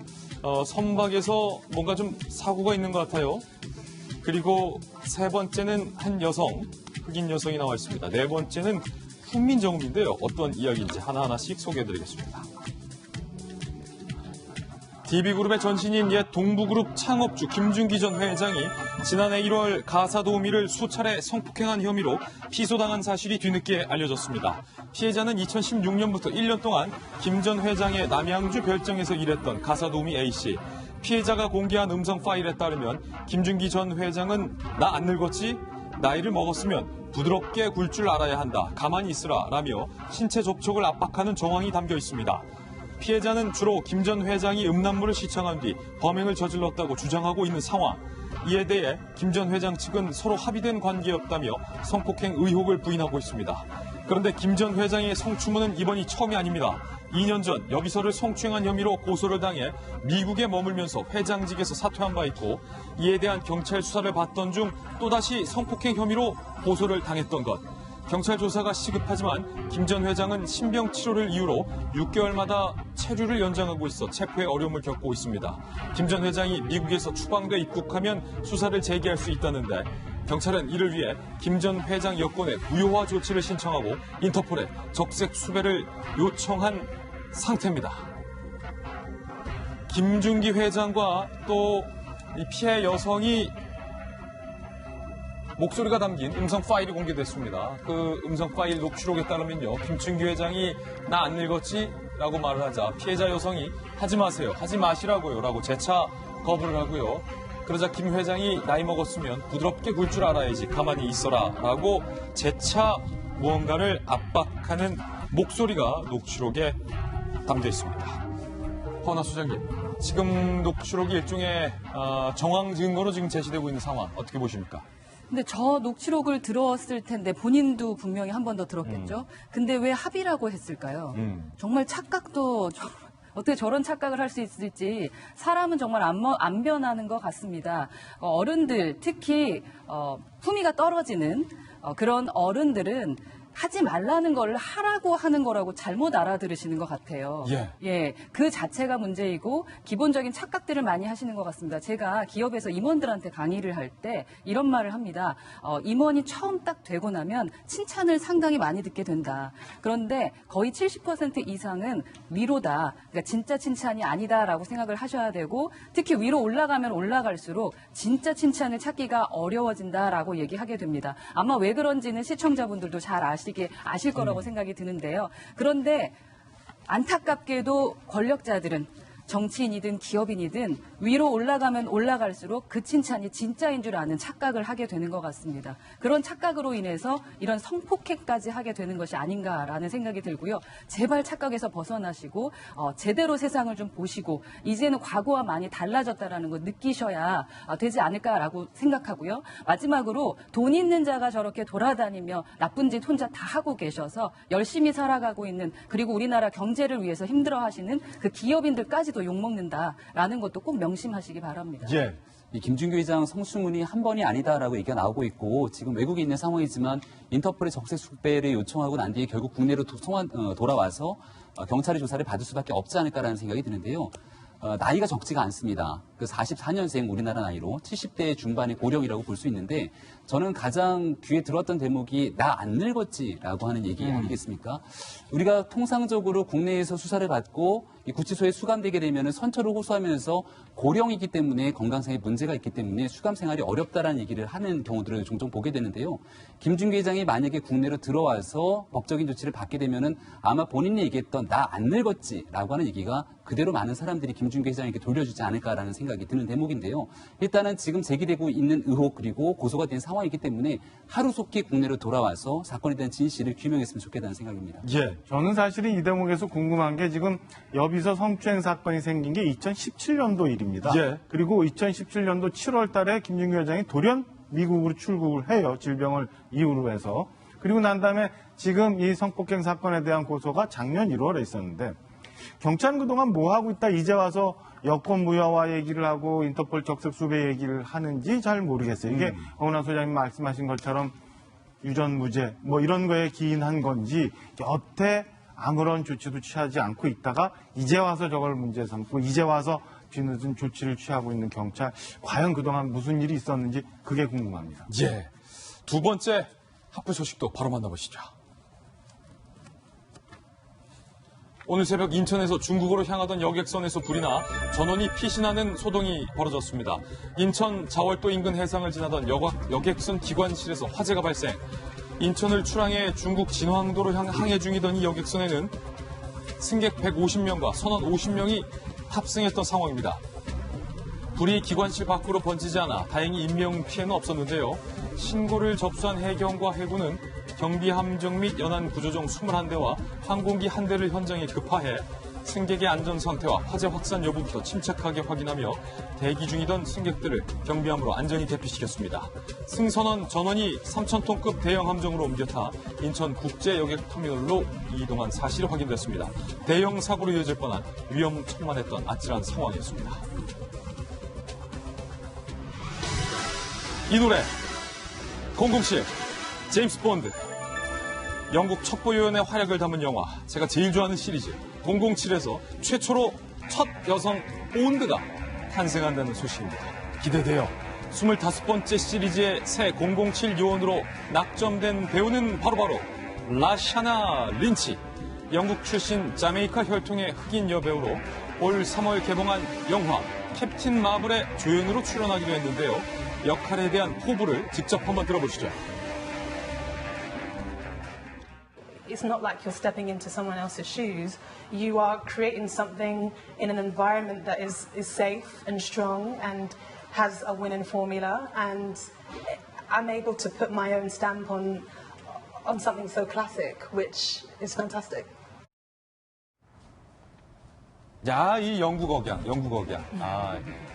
선박에서 뭔가 좀 사고가 있는 것 같아요. 그리고 세 번째는 한 여성, 흑인 여성이 나와 있습니다. 네 번째는 훈민정음인데요. 어떤 이야기인지 하나하나씩 소개해드리겠습니다. DB그룹의 전신인 옛 동부그룹 창업주 김준기 전 회장이 지난해 1월 가사도우미를 수차례 성폭행한 혐의로 피소당한 사실이 뒤늦게 알려졌습니다. 피해자는 2016년부터 1년 동안 김 전 회장의 남양주 별정에서 일했던 가사도우미 A씨. 피해자가 공개한 음성 파일에 따르면 김준기 전 회장은 나 안 늙었지? 나이를 먹었으면 부드럽게 굴 줄 알아야 한다. 가만히 있으라 라며 신체 접촉을 압박하는 정황이 담겨 있습니다. 피해자는 주로 김 전 회장이 음란물을 시청한 뒤 범행을 저질렀다고 주장하고 있는 상황. 이에 대해 김 전 회장 측은 서로 합의된 관계였다며 성폭행 의혹을 부인하고 있습니다. 그런데 김 전 회장의 성추문은 이번이 처음이 아닙니다. 2년 전 여비서를 성추행한 혐의로 고소를 당해 미국에 머물면서 회장직에서 사퇴한 바 있고, 이에 대한 경찰 수사를 받던 중 또다시 성폭행 혐의로 고소를 당했던 것. 경찰 조사가 시급하지만 김 전 회장은 신병 치료를 이유로 6개월마다 체류를 연장하고 있어 체포에 어려움을 겪고 있습니다. 김 전 회장이 미국에서 추방돼 입국하면 수사를 재개할 수 있다는데, 경찰은 이를 위해 김 전 회장 여권의 무효화 조치를 신청하고 인터폴에 적색 수배를 요청한 상태입니다. 김준기 회장과 또 이 피해 여성이 목소리가 담긴 음성 파일이 공개됐습니다. 그 음성 파일 녹취록에 따르면요, 김준기 회장이 나 안 늙었지? 라고 말을 하자 피해자 여성이 하지 마세요, 하지 마시라고요 라고 재차 거부를 하고요. 그러자 김 회장이 나이 먹었으면 부드럽게 굴 줄 알아야지, 가만히 있어라 라고 재차 무언가를 압박하는 목소리가 녹취록에 담겨 있습니다. 허은하 소장님, 지금 녹취록이 일종의 정황 증거로 지금 제시되고 있는 상황 어떻게 보십니까? 근데 저 녹취록을 들었을 텐데 본인도 분명히 한 번 더 들었겠죠. 근데 왜 합의라고 했을까요? 정말 착각도 어떻게 저런 착각을 할 수 있을지 사람은 정말 안 변하는 것 같습니다. 어른들, 특히 품위가 떨어지는 그런 어른들은 하지 말라는 걸 하라고 하는 거라고 잘못 알아들으시는 것 같아요. 예, 그 자체가 문제이고 기본적인 착각들을 많이 하시는 것 같습니다. 제가 기업에서 임원들한테 강의를 할 때 이런 말을 합니다. 임원이 처음 딱 되고 나면 칭찬을 상당히 많이 듣게 된다. 그런데 거의 70% 이상은 위로다. 그러니까 진짜 칭찬이 아니다라고 생각을 하셔야 되고, 특히 위로 올라가면 올라갈수록 진짜 칭찬을 찾기가 어려워진다라고 얘기하게 됩니다. 아마 왜 그런지는 시청자분들도 잘 아실 거라고 생각이 드는데요. 그런데 안타깝게도 권력자들은 정치인이든 기업인이든 위로 올라가면 올라갈수록 그 칭찬이 진짜인 줄 아는 착각을 하게 되는 것 같습니다. 그런 착각으로 인해서 이런 성폭행까지 하게 되는 것이 아닌가라는 생각이 들고요. 제발 착각에서 벗어나시고 제대로 세상을 좀 보시고 이제는 과거와 많이 달라졌다라는 걸 느끼셔야 되지 않을까라고 생각하고요. 마지막으로 돈 있는 자가 저렇게 돌아다니며 나쁜 짓 혼자 다 하고 계셔서 열심히 살아가고 있는, 그리고 우리나라 경제를 위해서 힘들어하시는 그 기업인들까지도 욕먹는다라는 것도 꼭 명심하시기 바랍니다. 예. 이 김준규 회장 성추문이 한 번이 아니다라고 얘기가 나오고 있고, 지금 외국에 있는 상황이지만 인터폴의 적색 숙배를 요청하고 난 뒤에 결국 국내로 돌아와서 경찰의 조사를 받을 수밖에 없지 않을까라는 생각이 드는데요. 나이가 적지가 않습니다. 그 44년생 우리나라 나이로 70대 중반의 고령이라고 볼 수 있는데, 저는 가장 귀에 들었던 대목이 나 안 늙었지라고 하는 얘기 아니겠습니까? 우리가 통상적으로 국내에서 수사를 받고 이 구치소에 수감되게 되면 선처를 호소하면서 고령이기 때문에 건강상의 문제가 있기 때문에 수감 생활이 어렵다라는 얘기를 하는 경우들을 종종 보게 되는데요. 김준규 회장이 만약에 국내로 들어와서 법적인 조치를 받게 되면은 아마 본인이 얘기했던 나 안 늙었지라고 하는 얘기가 그대로 많은 사람들이 김준규 회장에게 돌려주지 않을까라는 생각이 드는 대목인데요. 일단은 지금 제기되고 있는 의혹 그리고 고소가 된 상황이기 때문에 하루속히 국내로 돌아와서 사건에 대한 진실을 규명했으면 좋겠다는 생각입니다. 예, 저는 사실은 이 대목에서 궁금한 게, 지금 여비서 성추행 사건이 생긴 게 2017년도 일입니다. 예. 그리고 2017년도 7월 달에 김준규 회장이 돌연 미국으로 출국을 해요. 질병을 이유로 해서. 그리고 난 다음에 지금 이 성폭행 사건에 대한 고소가 작년 1월에 있었는데, 경찰은 그동안 뭐 하고 있다 이제 와서 여권 무효화 얘기를 하고 인터폴 적색 수배 얘기를 하는지 잘 모르겠어요. 이게 허은하 소장님 말씀하신 것처럼 유전무죄 뭐 이런 거에 기인한 건지, 여태 아무런 조치도 취하지 않고 있다가 이제 와서 저걸 문제 삼고 이제 와서 뒤늦은 조치를 취하고 있는 경찰, 과연 그동안 무슨 일이 있었는지 그게 궁금합니다. 예. 두 번째 합부 소식도 바로 만나보시죠. 오늘 새벽 인천에서 중국으로 향하던 여객선에서 불이 나 전원이 피신하는 소동이 벌어졌습니다. 인천 자월도 인근 해상을 지나던 여객선 기관실에서 화재가 발생. 인천을 출항해 중국 진황도로 항해 중이던 이 여객선에는 승객 150명과 선원 50명이 탑승했던 상황입니다. 불이 기관실 밖으로 번지지 않아 다행히 인명 피해는 없었는데요. 신고를 접수한 해경과 해군은 경비함정 및 연안 구조정 21대와 항공기 1대를 현장에 급파해 승객의 안전 상태와 화재 확산 여부부터 침착하게 확인하며 대기 중이던 승객들을 경비함으로 안전히 대피시켰습니다. 승선원 전원이 3,000톤급 대형 함정으로 옮겨 타 인천 국제여객터미널로 이동한 사실이 확인됐습니다. 대형 사고로 이어질 뻔한 위험천만했던 아찔한 상황이었습니다. 이 노래 007 제임스 본드, 영국 첩보요원의 활약을 담은 영화, 제가 제일 좋아하는 시리즈 007에서 최초로 첫 여성 본드가 탄생한다는 소식입니다. 기대돼요. 25번째 시리즈의 새 007 요원으로 낙점된 배우는 바로바로 라샤나 린치. 영국 출신 자메이카 혈통의 흑인 여배우로 올 3월 개봉한 영화 캡틴 마블의 조연으로 출연하기로 했는데요. 역할에 대한 포부를 직접 한번 들어보시죠. It's not like you're stepping into someone else's shoes. You are creating something in an environment that is safe and strong and has a winning formula. And I'm able to put my own stamp on something so classic, which is fantastic. 야, 이 영국 억양.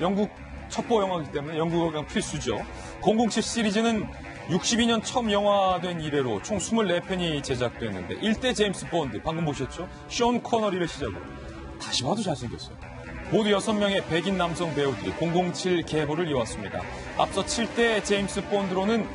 영국 첩보 영화이기 때문에 영국 억양 필수죠. 007 시리즈는 62년 처음 영화된 이래로 총 24편이 제작됐는데 1대 제임스 본드, 방금 보셨죠? 션 코너리를 시작으로 다시 봐도 잘생겼어요. 모두 6명의 백인 남성 배우들이 007 계보를 이어왔습니다. 앞서 7대 제임스 본드로는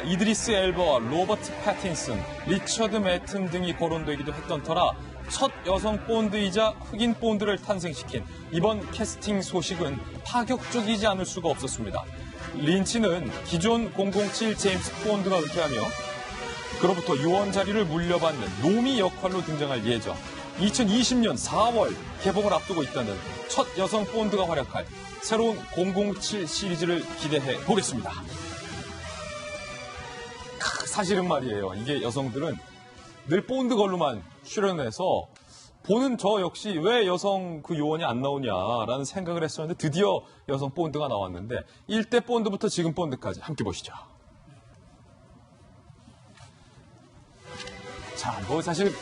이드리스 엘바와 로버트 패틴슨, 리처드 매튼 등이 거론되기도 했던 터라 첫 여성 본드이자 흑인 본드를 탄생시킨 이번 캐스팅 소식은 파격적이지 않을 수가 없었습니다. 린치는 기존 007 제임스 본드가 은퇴하며 그로부터 요원 자리를 물려받는 노미 역할로 등장할 예정. 2020년 4월 개봉을 앞두고 있다는 첫 여성 본드가 활약할 새로운 007 시리즈를 기대해 보겠습니다. 사실은 말이에요. 이게 여성들은 늘 본드 걸로만 출연해서 보는 저 역시 왜 여성 그 요원이 안 나오냐라는 생각을 했었는데 드디어 여성 본드가 나왔는데 1대 본드부터 지금 본드까지 함께 보시죠. 자, 뭐 사실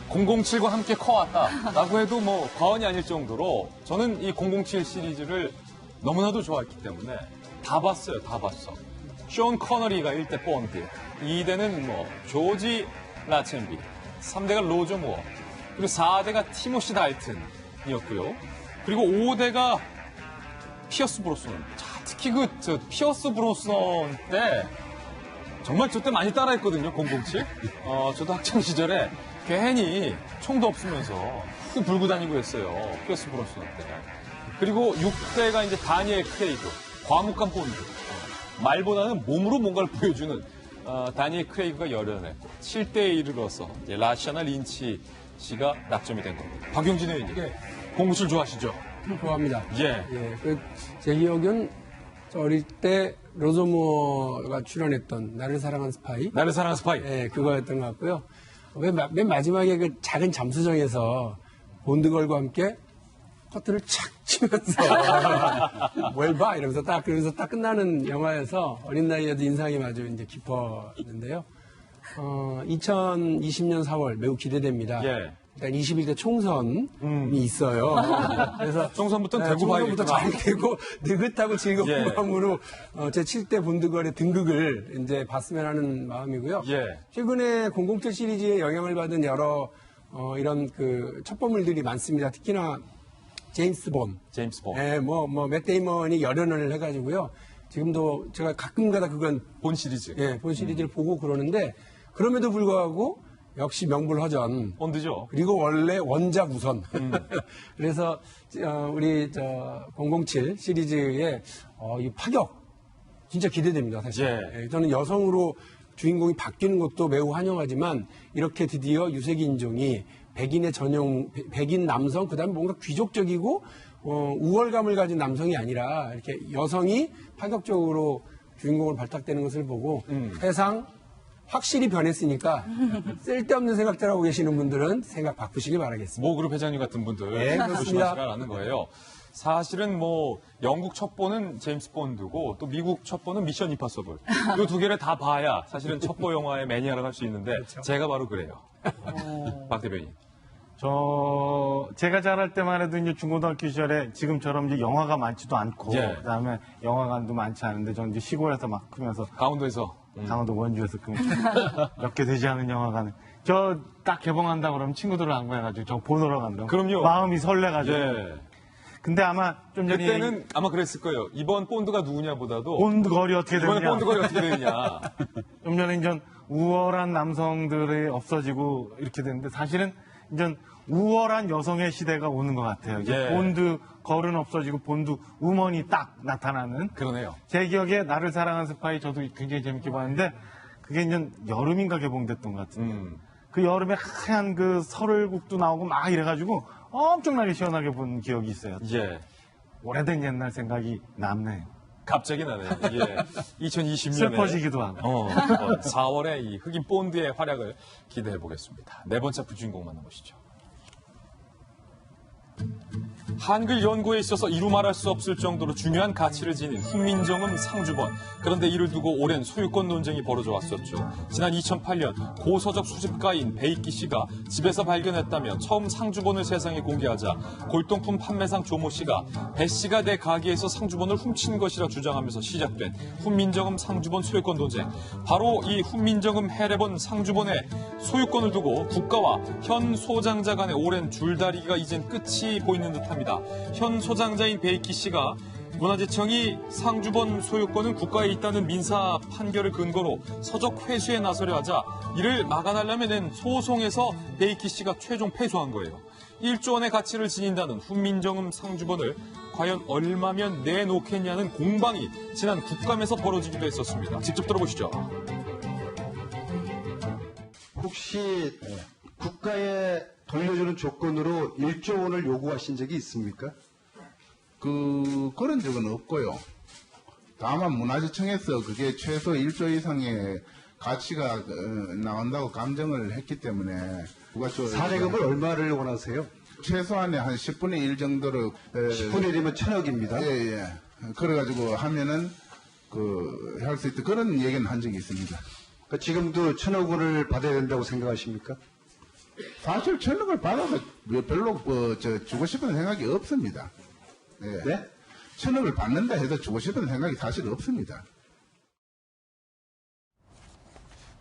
007과 함께 커왔다라고 해도 뭐 과언이 아닐 정도로 저는 이 007 시리즈를 너무나도 좋아했기 때문에 다 봤어요. 다 봤어. 션 커너리가 1대 본드, 2대는 뭐 조지 라첸비, 3대가 로저 무어, 그리고 4대가 티모시 달튼이었고요. 그리고 5대가 피어스 브로스넌. 자, 특히 피어스 브로스넌 때 정말 저 때 많이 따라했거든요, 007. 저도 학창 시절에 괜히 총도 없으면서 불고 다니고 했어요, 피어스 브로스넌 때. 그리고 6대가 이제 다니엘 크레이그, 과묵한 본드. 말보다는 몸으로 뭔가를 보여주는 다니엘 크레이그가 열연했고 7대에 이르러서 이제 라샤나 린치 씨가 낙점이 된 겁니다. 박용진 의원님, 007 좋아하시죠? 좋아합니다. 예. 제 기억은 어릴 때 로저모어가 출연했던 나를 사랑한 스파이. 나를 사랑한 스파이. 예, 그거였던 것 같고요. 맨 마지막에 그 작은 잠수정에서 본드걸과 함께 커튼을 착 치면서 뭘 봐? 이러면서 그러면서 딱 끝나는 영화여서 어린 나이에도 인상이 아주 이제 깊었는데요. 2020년 4월 매우 기대됩니다. 예. 일단 21대 총선이 있어요. 그래서 총선부터 되고 봐야겠구나. 총선부터 잘 되고 느긋하고 즐거운 예. 마음으로 제 7대 본드걸의 등극을 이제 봤으면 하는 마음이고요. 예. 최근에 007 시리즈에 영향을 받은 여러 이런 그 첩보물들이 많습니다. 특히나 제임스 본. 예, 맷 데이먼이 열연을 해가지고요. 지금도 제가 가끔가다 그건 본 시리즈. 예, 본 시리즈를 보고 그러는데 그럼에도 불구하고 역시 명불허전. 본드죠. 그리고 원래 원작 우선. 그래서 우리 007 시리즈의 이 파격 진짜 기대됩니다. 사실. 예. 저는 여성으로 주인공이 바뀌는 것도 매우 환영하지만 이렇게 드디어 유색 인종이 백인의 전용 백인 남성 그다음에 뭔가 귀족적이고 우월감을 가진 남성이 아니라 이렇게 여성이 파격적으로 주인공으로 발탁되는 것을 보고 세상 확실히 변했으니까 쓸데없는 생각들 하고 계시는 분들은 생각 바꾸시기 바라겠습니다. 모그룹 회장님 같은 분들 네, 그렇습니다. 조심하시라는 거예요. 사실은 뭐 영국 첩보는 제임스 본드고 또 미국 첩보는 미션 임파서블 이 두 개를 다 봐야 사실은 첩보 영화의 매니아를 할 수 있는데 그렇죠. 제가 바로 그래요. 박 대변인. 제가 자랄 때만 해도 이제 중고등학교 시절에 지금처럼 이제 영화가 많지도 않고 예. 그다음에 영화관도 많지 않은데 저는 이제 시골에서 막 크면서 강원도에서 강원도 원주에서 몇 개 되지 않은 영화관에 저 딱 개봉한다 그러면 친구들을 안고해가지고 저 보러 간다고. 그럼요. 마음이 설레가지고. 예. 근데 아마 좀 전에 그때는 아마 그랬을 거예요. 이번 본드가 누구냐보다도 본드 거리 어떻게 되느냐. 이번에 본드 거리 어떻게 되느냐. 좀 전에 이제 우월한 남성들이 없어지고 이렇게 되는데 사실은 이제 우월한 여성의 시대가 오는 것 같아요. 이제 예. 본드 걸은 없어지고 본드 우먼이 딱 나타나는. 그러네요. 제 기억에 나를 사랑한 스파이 저도 굉장히 재밌게 봤는데 그게 이제 여름인가 개봉됐던 것 같은데 그 여름에 하얀 그 설국도 나오고 막 이래가지고 엄청나게 시원하게 본 기억이 있어요. 예. 오래된 옛날 생각이 남네요. 갑자기 나네요. 예. 2020년에 슬퍼지기도 하고. 4월에 이 흑인 본드의 활약을 기대해 보겠습니다. 네 번째 부주인공 만나보시죠. 한글 연구에 있어서 이루 말할 수 없을 정도로 중요한 가치를 지닌 훈민정음 상주본. 그런데 이를 두고 오랜 소유권 논쟁이 벌어져 왔었죠. 지난 2008년 고서적 수집가인 베이키 씨가 집에서 발견했다며 처음 상주본을 세상에 공개하자 골동품 판매상 조모 씨가 배 씨가 내 가게에서 상주본을 훔친 것이라 주장하면서 시작된 훈민정음 상주본 소유권 논쟁. 바로 이 훈민정음 해례본 상주본의 소유권을 두고 국가와 현 소장자 간의 오랜 줄다리기가 이젠 끝이 보이는 듯합니다. 현 소장자인 베이키 씨가 문화재청이 상주본 소유권은 국가에 있다는 민사 판결을 근거로 서적 회수에 나서려 하자 이를 막아달라며 낸 소송에서 베이키 씨가 최종 패소한 거예요. 1조 원의 가치를 지닌다는 훈민정음 상주본을 과연 얼마면 내놓겠냐는 공방이 지난 국감에서 벌어지기도 했었습니다. 직접 들어보시죠. 혹시 국가에 돌려주는 조건으로 1조 원을 요구하신 적이 있습니까? 그런 적은 없고요. 다만 문화재청에서 그게 최소 1조 이상의 가치가 나온다고 감정을 했기 때문에 사례금을 얼마를 원하세요? 최소한의 한 10분의 1 정도로 10분의 1이면 1,000억입니다. 예. 그래가지고 하면은 할 수 있다 그런 얘기는 한 적이 있습니다. 그러니까 지금도 1,000억 원을 받아야 된다고 생각하십니까? 사실 1,000억을 받아서 별로 주고 싶은 생각이 없습니다. 예. 네? 1,000억을 받는다 해도 주고 싶은 생각이 사실 없습니다.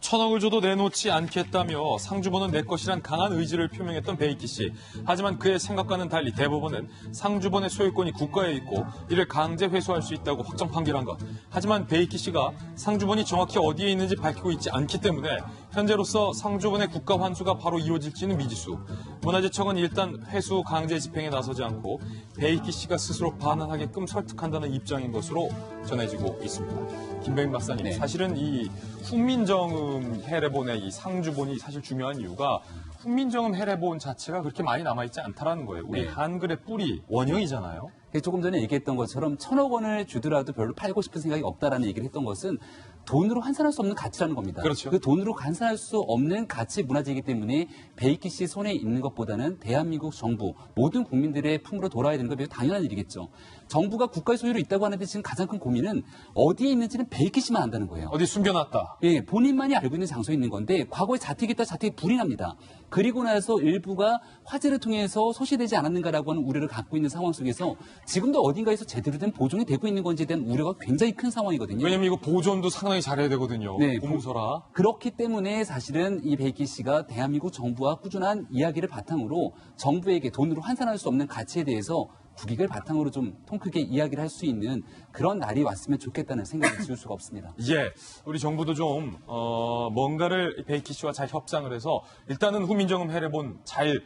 1,000억을 줘도 내놓지 않겠다며 상주본은 내 것이란 강한 의지를 표명했던 베이키 씨. 하지만 그의 생각과는 달리 대법원은 상주본의 소유권이 국가에 있고 이를 강제 회수할 수 있다고 확정 판결한 것. 하지만 베이키 씨가 상주본이 정확히 어디에 있는지 밝히고 있지 않기 때문에 현재로서 상주본의 국가 환수가 바로 이루어질지는 미지수. 문화재청은 일단 회수 강제 집행에 나서지 않고 베이키 씨가 스스로 반환하게끔 설득한다는 입장인 것으로 전해지고 있습니다. 김병인 박사님, 네. 사실은 이 훈민정음 해례본의 이 상주본이 사실 중요한 이유가 훈민정음 해례본 자체가 그렇게 많이 남아있지 않다라는 거예요. 우리 네. 한글의 뿌리, 원형이잖아요. 조금 전에 얘기했던 것처럼 1,000억 원을 주더라도 별로 팔고 싶은 생각이 없다라는 얘기를 했던 것은 돈으로 환산할 수 없는 가치라는 겁니다. 그렇죠. 그 돈으로 환산할 수 없는 가치 문화재이기 때문에 베이키 씨 손에 있는 것보다는 대한민국 정부 모든 국민들의 품으로 돌아야 되는 건 매우 당연한 일이겠죠. 정부가 국가의 소유로 있다고 하는데 지금 가장 큰 고민은 어디에 있는지는 베이키 씨만 안다는 거예요. 어디 숨겨놨다. 예, 본인만이 알고 있는 장소에 있는 건데 과거에 자택이 있다 자택이 불이 납니다. 그리고 나서 일부가 화재를 통해서 소실되지 않았는가라고 하는 우려를 갖고 있는 상황 속에서 지금도 어딘가에서 제대로 된 보존이 되고 있는 건지에 대한 우려가 굉장히 큰 상황이거든요. 왜냐면 이거 보존도 상당히 잘해야 되거든요. 네, 고문서라. 그렇기 때문에 사실은 이 베이키 씨가 대한민국 정부와 꾸준한 이야기를 바탕으로 정부에게 돈으로 환산할 수 없는 가치에 대해서 국익을 바탕으로 좀 통 크게 이야기를 할 수 있는 그런 날이 왔으면 좋겠다는 생각이 지울 수가 없습니다. 예, 우리 정부도 좀 뭔가를 베이키 씨와 잘 협상을 해서 일단은 후민정음 해례본 잘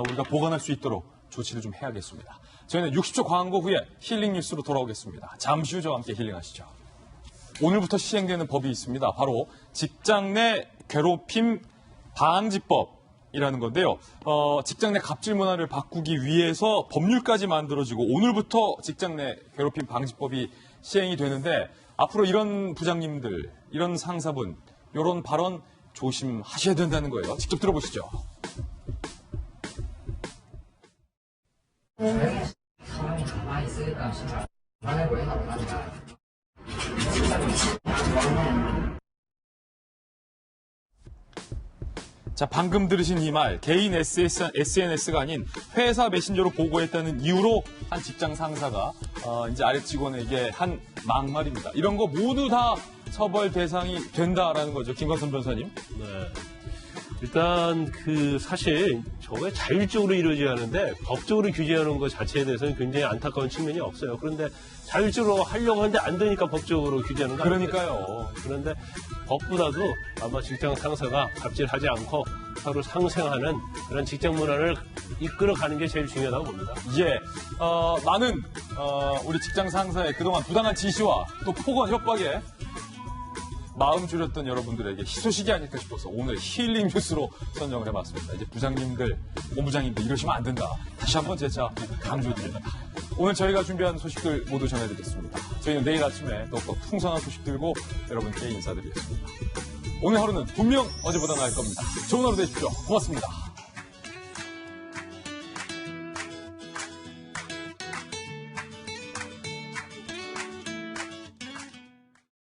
우리가 보관할 수 있도록 조치를 좀 해야겠습니다. 저희는 60초 광고 후에 힐링 뉴스로 돌아오겠습니다. 잠시 후 저와 함께 힐링하시죠. 오늘부터 시행되는 법이 있습니다. 바로 직장 내 괴롭힘 방지법이라는 건데요. 직장 내 갑질 문화를 바꾸기 위해서 법률까지 만들어지고 오늘부터 직장 내 괴롭힘 방지법이 시행이 되는데 앞으로 이런 부장님들, 이런 상사분, 이런 발언 조심하셔야 된다는 거예요. 직접 들어보시죠. 자, 방금 들으신 이 말, 개인 SNS가 아닌 회사 메신저로 보고했다는 이유로 한 직장 상사가 이제 아래 직원에게 한 막말입니다. 이런 거 모두 다 처벌 대상이 된다라는 거죠. 김광선 변호사님. 네. 일단 사실 저게 자율적으로 이루어져야 하는데 법적으로 규제하는 것 자체에 대해서는 굉장히 안타까운 측면이 없어요. 그런데 자율적으로 하려고 하는데 안 되니까 법적으로 규제하는 거 그러니까요. 그런데 법보다도 아마 직장 상사가 갑질하지 않고 서로 상생하는 그런 직장 문화를 이끌어가는 게 제일 중요하다고 봅니다. 예, 많은 우리 직장 상사의 그동안 부당한 지시와 또 폭언 협박에 마음 졸였던 여러분들에게 희소식이 아닐까 싶어서 오늘 힐링 뉴스로 선정을 해봤습니다. 이제 부장님들, 본부장님들 이러시면 안 된다. 다시 한번 재차 강조드립니다. 오늘 저희가 준비한 소식들 모두 전해드리겠습니다. 저희는 내일 아침에 더욱더 풍성한 소식 들고 여러분께 인사드리겠습니다. 오늘 하루는 분명 어제보다 나을 겁니다. 좋은 하루 되십시오. 고맙습니다.